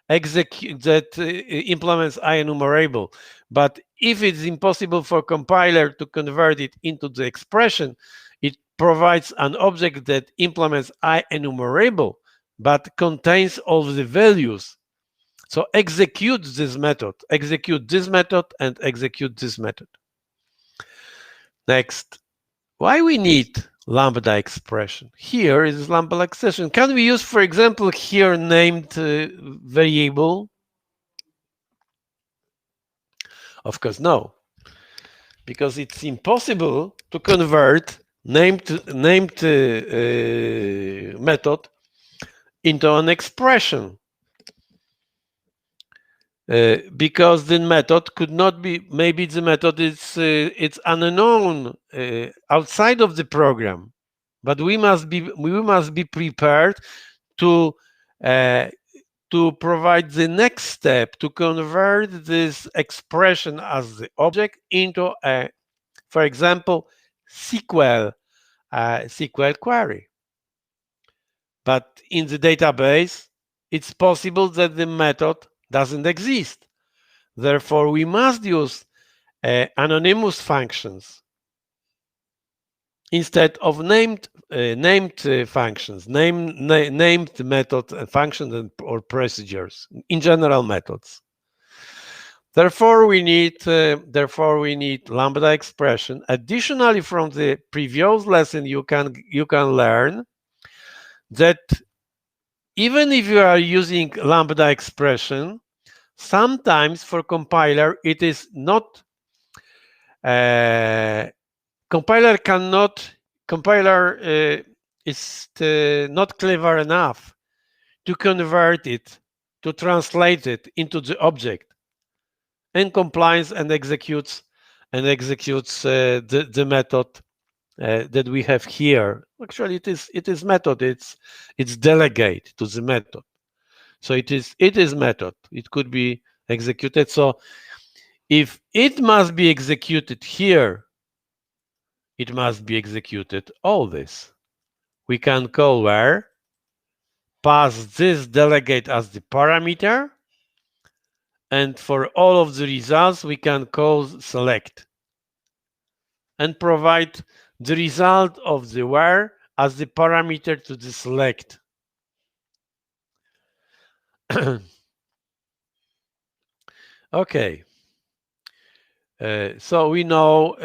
implements IEnumerable. But if it's impossible for compiler to convert it into the expression, it provides an object that implements IEnumerable, but contains all the values. So execute this method, and execute this method. Next, why we need lambda expression? Here is lambda expression. Can we use, for example, here named variable? Of course, no, because it's impossible to convert named method into an expression. Because the method could not be, maybe the method is it's unknown outside of the program, but we must be prepared to provide the next step to convert this expression as the object into a, for example, SQL query. But in the database, it's possible that the method doesn't exist. Therefore, we must use anonymous functions instead of named functions, named method functions or procedures, in general methods. Therefore, we need lambda expression. Additionally, from the previous lesson, you can learn that even if you are using lambda expression, sometimes for compiler it is not compiler is not clever enough to convert it, to translate it into the object, and compiles and executes the method that we have here. Actually, it is method. It's delegate to the method. So it is method. It could be executed. So if it must be executed here, it must be executed all this. We can call where, pass this delegate as the parameter, and for all of the results, we can call select and provide the result of the where as the parameter to the select. Okay. So we know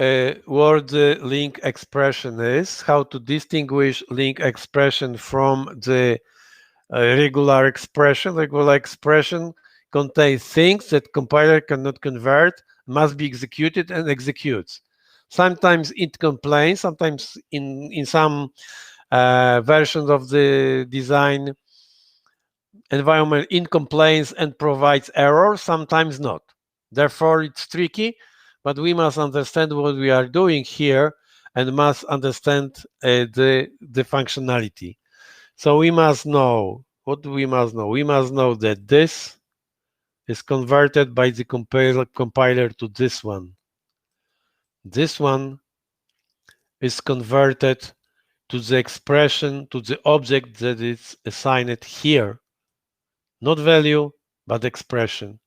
what the LINQ expression is, how to distinguish LINQ expression from the regular expression. Regular expression contains things that compiler cannot convert, must be executed, and executes. Sometimes it complains, sometimes in some versions of the design environment it complains and provides error, sometimes not. Therefore, it's tricky, but we must understand what we are doing here and must understand the functionality. So we must know, what do we must know? We must know that this is converted by the compiler to this one. This one is converted to the expression, to the object that is assigned here. Not value, but expression.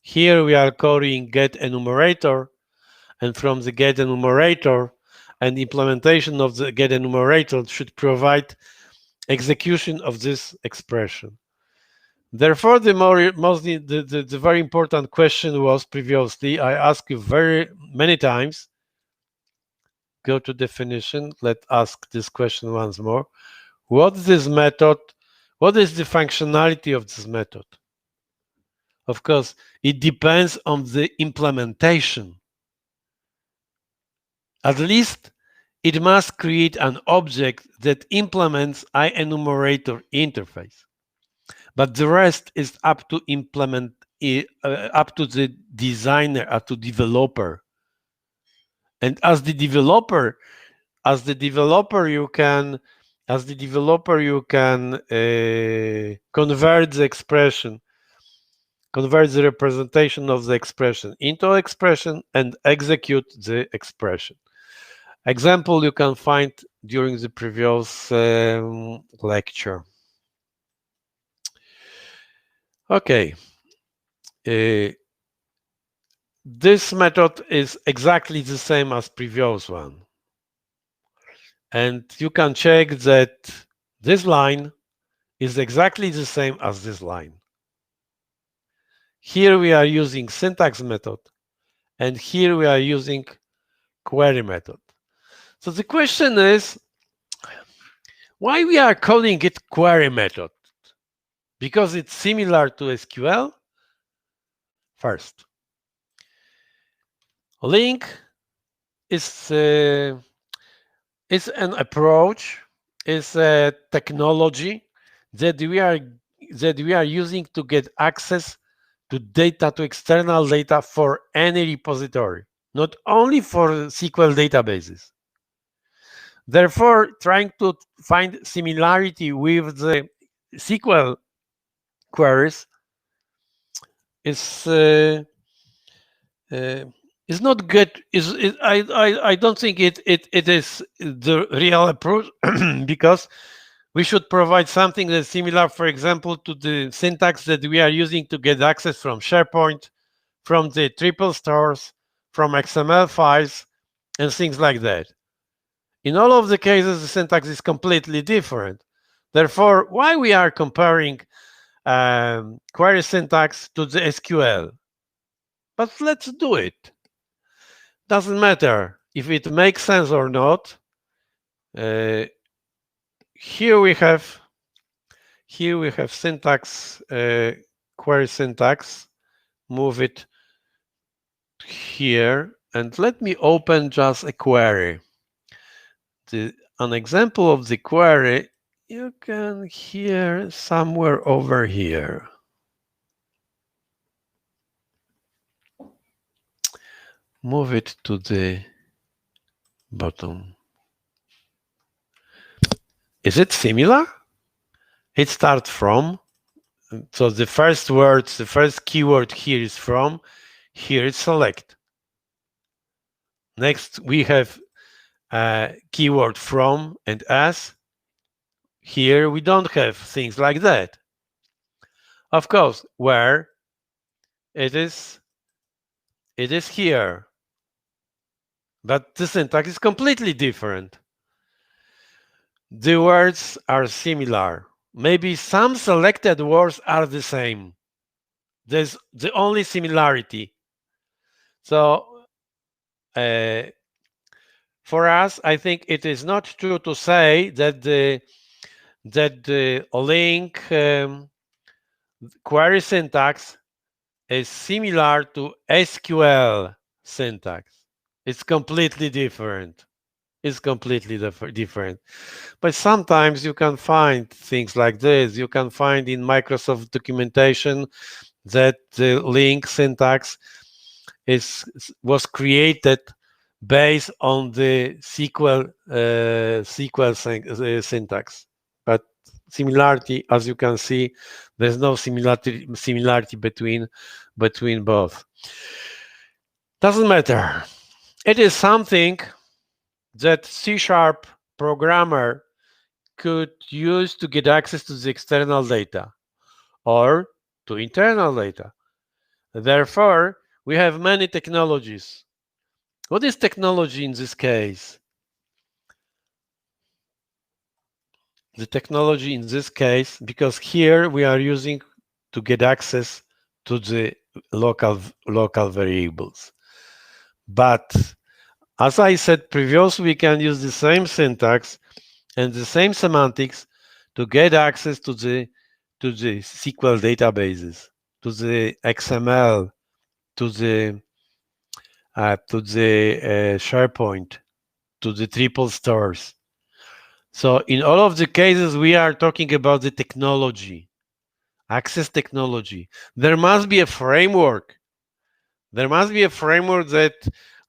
Here we are calling get enumerator, and from the get enumerator and implementation of the get enumerator should provide execution of this expression. Therefore, the very important question was previously, I asked you very many times, go to definition, let's ask this question once more. What is this method? What is the functionality of this method? Of course, it depends on the implementation. At least it must create an object that implements IEnumerator interface. But the rest is up to up to the designer, up to developer. And as the developer, you can convert the expression, convert the representation of the expression into expression and execute the expression. Example you can find during the previous lecture. Okay. This method is exactly the same as previous one. And you can check that this line is exactly the same as this line. Here we are using syntax method, and here we are using query method. So the question is, why we are calling it query method? Because it's similar to SQL? First, LINQ is an approach, is a technology that we are using to get access to data, to external data for any repository, not only for SQL databases. Therefore, trying to find similarity with the SQL queries is not good. I don't think it is the real approach because we should provide something that's similar, for example, to the syntax that we are using to get access from SharePoint, from the triple stores, from XML files, and things like that. In all of the cases, the syntax is completely different. Therefore, why we are comparing query syntax to the SQL? But let's do it. Doesn't matter if it makes sense or not. Here we have syntax, query syntax. Move it here, and let me open just a query. An example of the query you can hear somewhere over here. Move it to the bottom. Is it similar? It starts from. So the first words, the first keyword here is from. Here is select. Next, we have keyword from and as. Here we don't have things like that. Of course, where it is here. But the syntax is completely different. The words are similar. Maybe some selected words are the same. There's the only similarity. So for us, I think it is not true to say that the LINQ query syntax is similar to SQL syntax. It's completely different. It's completely different. But sometimes you can find things like this. You can find in Microsoft documentation that the LINQ syntax was created based on the SQL syntax. But similarity. As you can see, there's no similarity between both. Doesn't matter. It is something that C# programmer could use to get access to the external data or to internal data. Therefore, we have many technologies. What is technology in this case? The technology in this case, because here we are using to get access to the local variables. But as I said previously, we can use the same syntax and the same semantics to get access to the SQL databases, to the XML, to the SharePoint, to the triple stores. So in all of the cases, we are talking about the technology, access technology. There must be a framework. There must be a framework that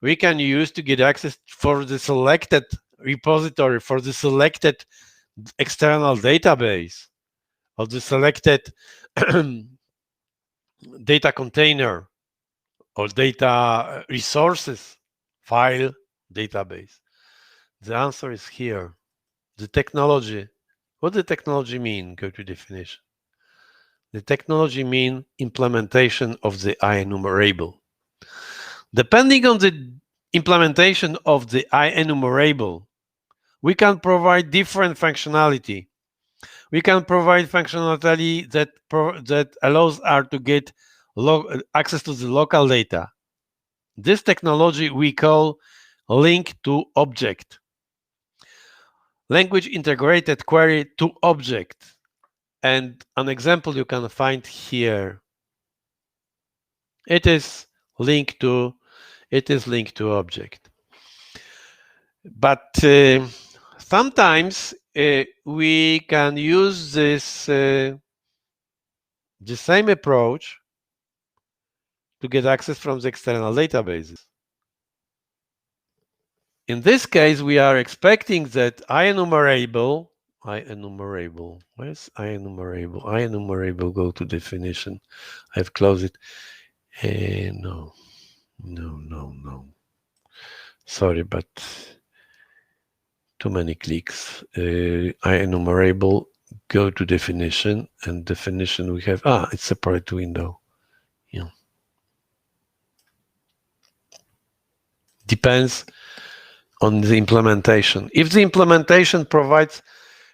we can use to get access for the selected repository, for the selected external database, or the selected data container, or data resources, file, database. The answer is here. The technology. What does the technology mean? Go to definition. The technology means implementation of the IEnumerable. Depending on the implementation of the IEnumerable, we can provide different functionality. We can provide functionality that allows us to get access to the local data. This technology we call LINQ to object. Language integrated query to object. And an example you can find here. It is linked to object. But sometimes we can use this the same approach to get access from the external databases. In this case, we are expecting that IEnumerable, where's IEnumerable? IEnumerable, go to definition. I've closed it. No. Sorry, but too many clicks. IEnumerable, go to definition, and definition we have, it's separate window. Yeah. Depends on the implementation. If the implementation provides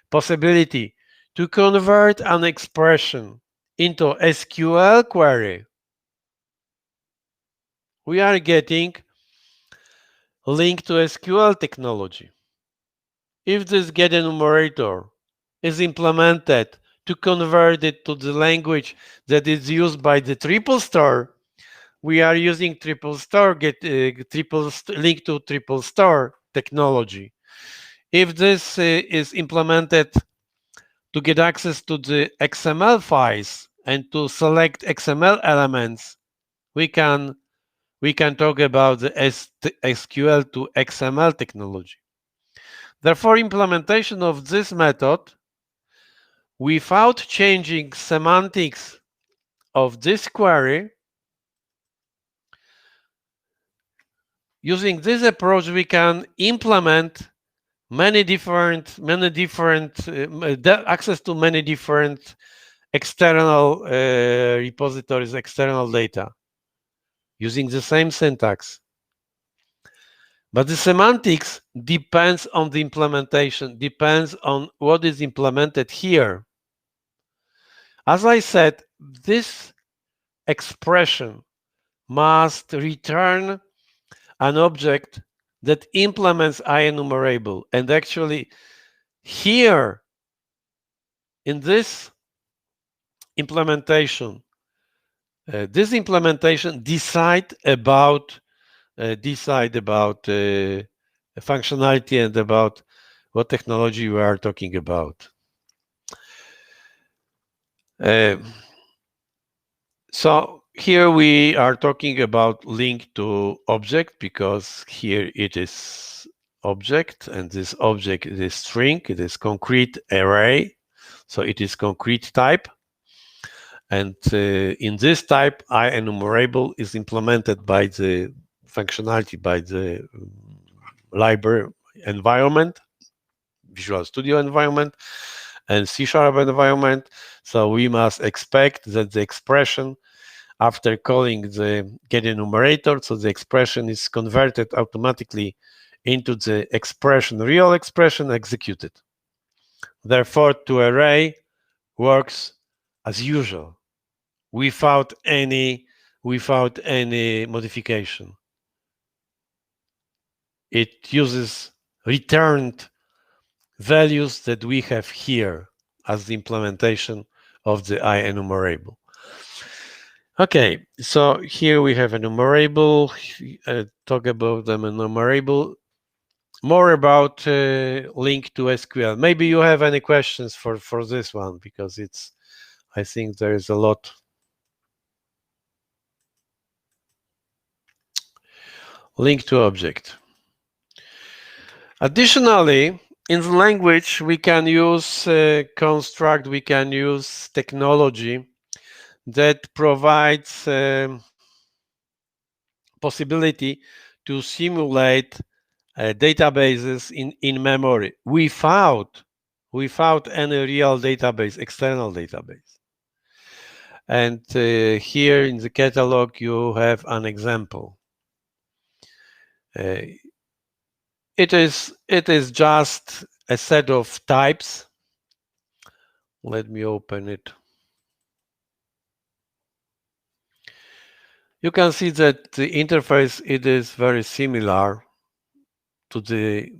possibility to convert an expression into SQL query, we are getting LINQ to SQL technology. If this getEnumerator is implemented to convert it to the language that is used by the triple store, we are using LINQ to triple store technology. If this is implemented to get access to the XML files and to select XML elements, we can talk about the SQL to XML technology. Therefore, implementation of this method without changing semantics of this query, using this approach, we can implement many different access to many different external repositories, external data, using the same syntax. But the semantics depends on the implementation, depends on what is implemented here. As I said, this expression must return an object that implements IEnumerable. And actually, here in this implementation decide about functionality and about what technology we are talking about. So here we are talking about LINQ to object, because here it is object, and this object is string, it is concrete array. So it is concrete type. And in this type, IEnumerable is implemented by the functionality, by the library environment, Visual Studio environment, and C# environment. So we must expect that the expression, after calling the getEnumerator, so the expression is converted automatically into the expression, real expression executed. Therefore, toArray works as usual, without any modification. It uses returned values that we have here as the implementation of the IEnumerable. Okay, so here we have enumerable. Talk about them enumerable. More about LINQ to SQL. Maybe you have any questions for this one, because it's, I think there is a lot. LINQ to object. Additionally, in the language, we can use construct, we can use technology that provides possibility to simulate databases in memory without any real database, external database. And here in the catalog, you have an example. It is just a set of types. Let me open it. You can see that the interface, it is very similar to the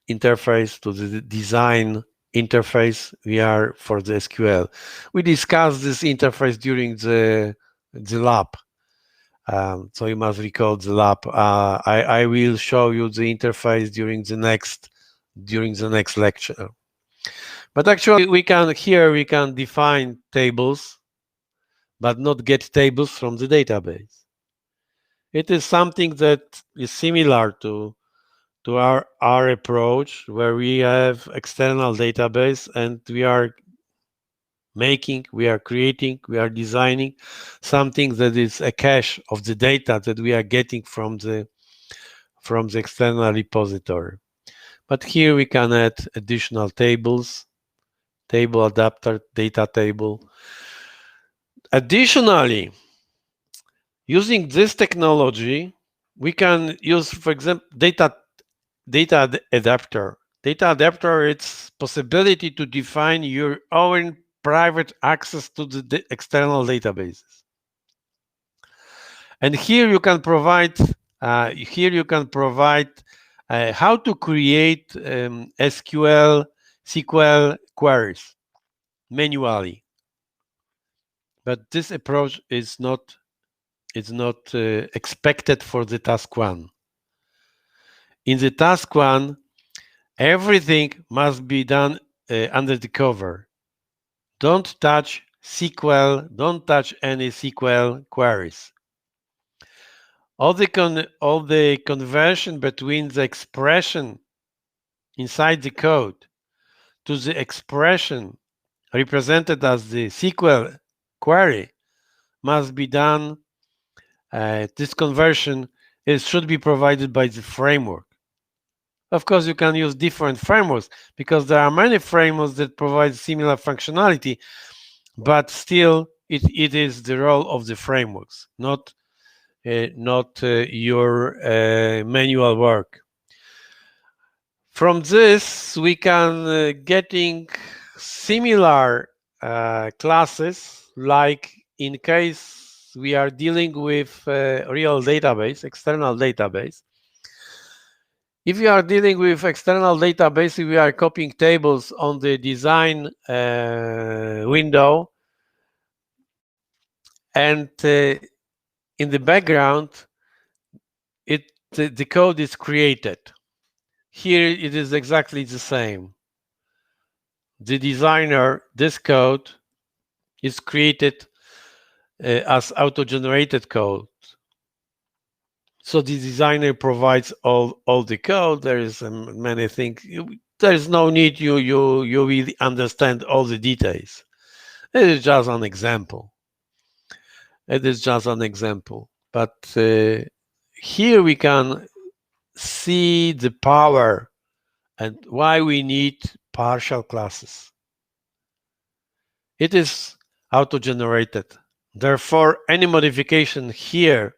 interface, to the design interface we are for the SQL. We discussed this interface during the lab. So you must recall the lab. I will show you the interface during the next lecture. But actually, we can define tables, but not get tables from the database. It is something that is similar to our approach, where we have external database and we are creating, we are designing something that is a cache of the data that we are getting from the external repository. But here we can add additional tables, table adapter, data table. Additionally, using this technology, we can use, for example, data adapter. Data adapter, it's possibility to define your own private access to the external databases. And here you can provide how to create SQL queries manually. But this approach is not expected for the task 1. In the task 1, everything must be done under the cover. Don't touch SQL, don't touch any SQL queries. All the conversion between the expression inside the code to the expression represented as the SQL query must be done. This conversion should be provided by the framework. Of course, you can use different frameworks, because there are many frameworks that provide similar functionality, but still it is the role of the frameworks, not your manual work. From this, we can getting similar classes, like in case we are dealing with real database, external database. If you are dealing with external database, we are copying tables on the design window, and in the background, the code is created. Here it is exactly the same. The designer, this code is created as auto-generated code. So the designer provides all the code. There is many things. there is no need you will understand all the details. It is just an example. It is just an example. But here we can see the power and why we need partial classes. It is auto-generated. Therefore, any modification here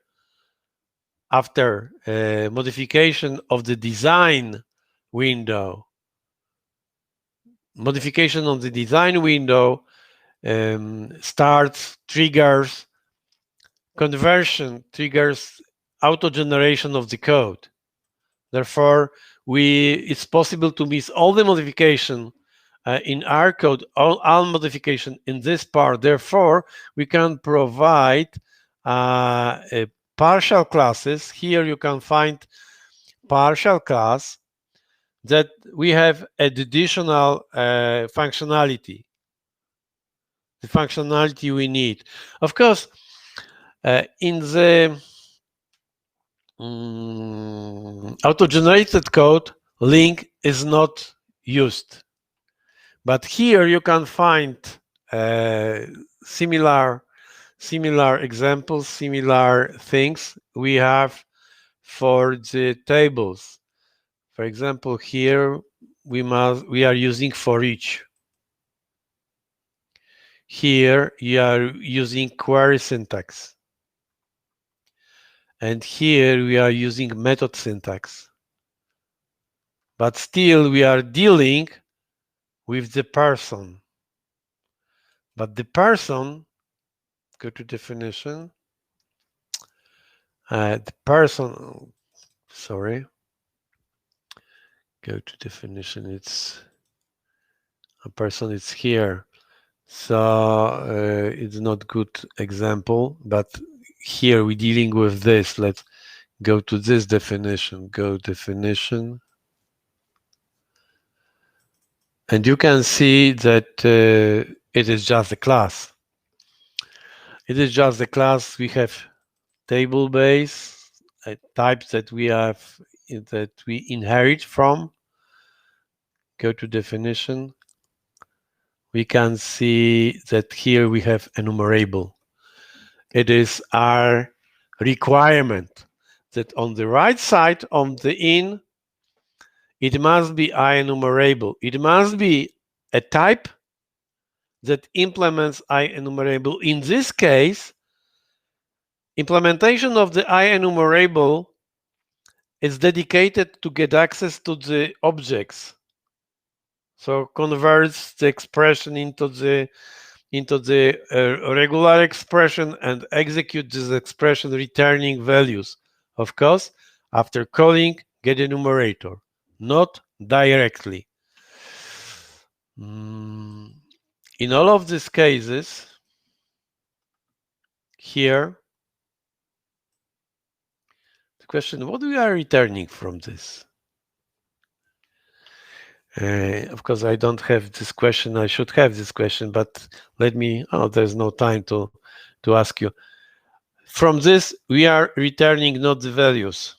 after modification of the design window, modification of the design window starts, triggers, conversion, triggers auto-generation of the code. Therefore, it's possible to miss all the modification in our code, all modification in this part. Therefore, we can provide partial classes. Here you can find partial class that we have additional functionality, the functionality we need. Of course, in the auto-generated code, LINQ is not used. But here you can find similar examples, similar things we have for the tables. For example, here we are using for each. Here you are using query syntax. And here we are using method syntax. But still we are dealing with the person. But the person, go to definition. The person, sorry. Go to definition, it's a person, it's here. So it's not good example, but here we're dealing with this. Let's go to this definition, go definition. And you can see that it is just a class. It is just a class. We have table base, a type that we have, that we inherit from. Go to definition. We can see that here we have enumerable. It is our requirement that on the right side of the in, it must be enumerable. It must be a type that implements enumerable. In this case, implementation of the enumerable is dedicated to get access to the objects. So converts the expression into the regular expression and execute this expression returning values. Of course, after calling get enumerator, not directly. In all of these cases, here, the question, what we are returning from this? Of course, I don't have this question. I should have this question, but let me, there's no time to ask you. From this, we are returning not the values.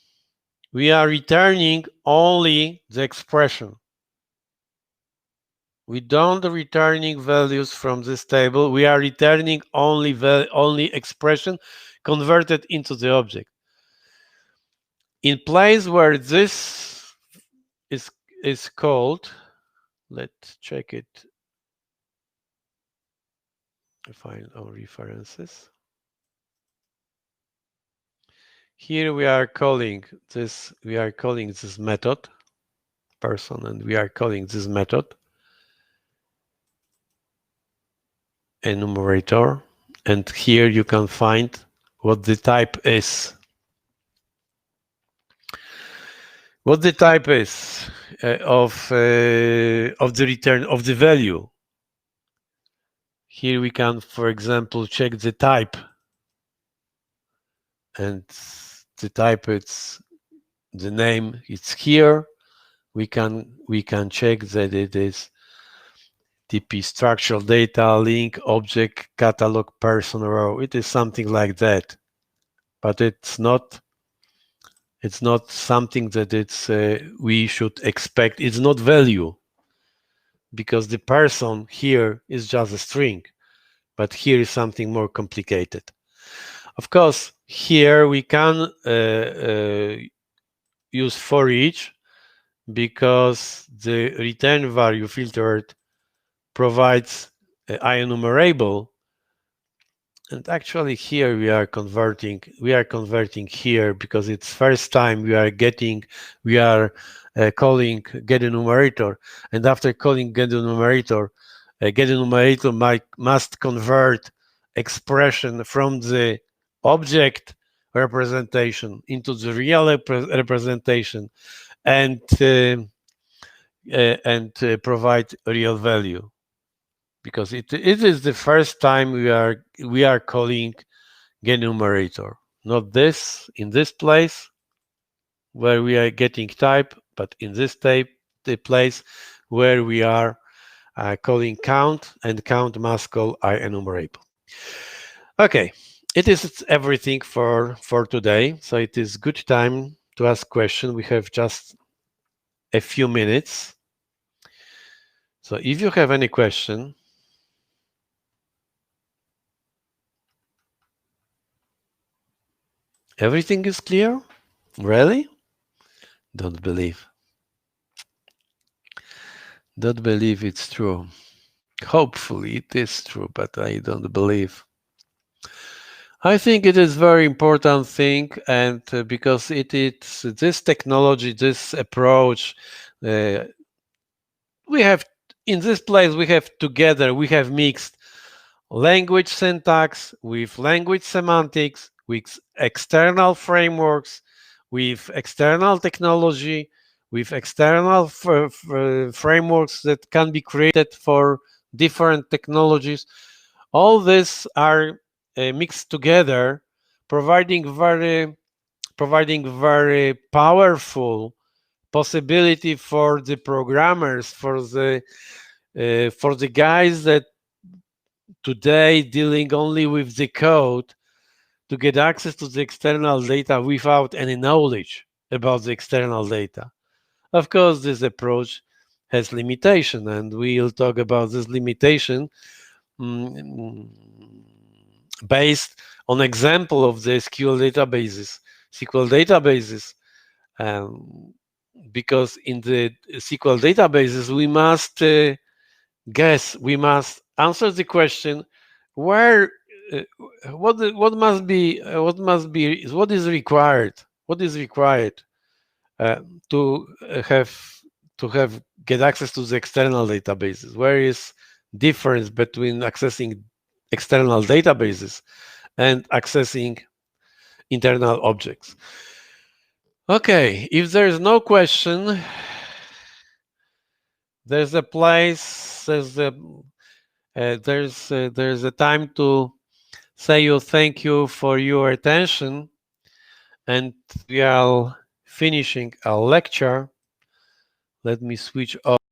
We are returning only the expression. We don't returning values from this table. We are returning only expression converted into the object. In place where this is called, let's check it. Find our references. Here we are calling this. We are calling this method person, and we are calling this method enumerator. And here you can find what the type is. What the type is of the return of the value. Here we can, for example, check the type, and the type, it's the name, it's here. We can check that it is TP structural data, LINQ, object, catalog, person, row. It is something like that, but it's not It's not something that we should expect. It's not value, because the person here is just a string, but here is something more complicated. Of course, here we can use for each, because the return value filtered provides IEnumerable. And actually here we are converting here, because it's first time we are calling getEnumerator, and after calling getEnumerator, getEnumerator must convert expression from the object representation into the real representation, and provide real value, because it is the first time we are calling getEnumerator, not this in this place where we are getting type, but in this the place where we are calling count, and count must call IEnumerable. Okay, it is everything for today. So it is good time to ask question. We have just a few minutes. So if you have any question, everything is clear? Really? Don't believe. Don't believe it's true. Hopefully it is true, but I don't believe. I think it is very important thing, and because it's this technology, this approach, we have in this place we have mixed language syntax with language semantics, with external frameworks, with external technology, with external frameworks that can be created for different technologies. All these are mixed together, providing very powerful possibility for the programmers, for the guys that today dealing only with the code, to get access to the external data without any knowledge about the external data. Of course, this approach has limitation, and we'll talk about this limitation based on example of the SQL databases, because in the SQL databases we must we must answer the question where what is required to get access to the external databases. Where is difference between accessing external databases and accessing internal objects? Okay, if there is no question, there's a place, there's a time to say thank you for your attention, and we are finishing our lecture. Let me switch off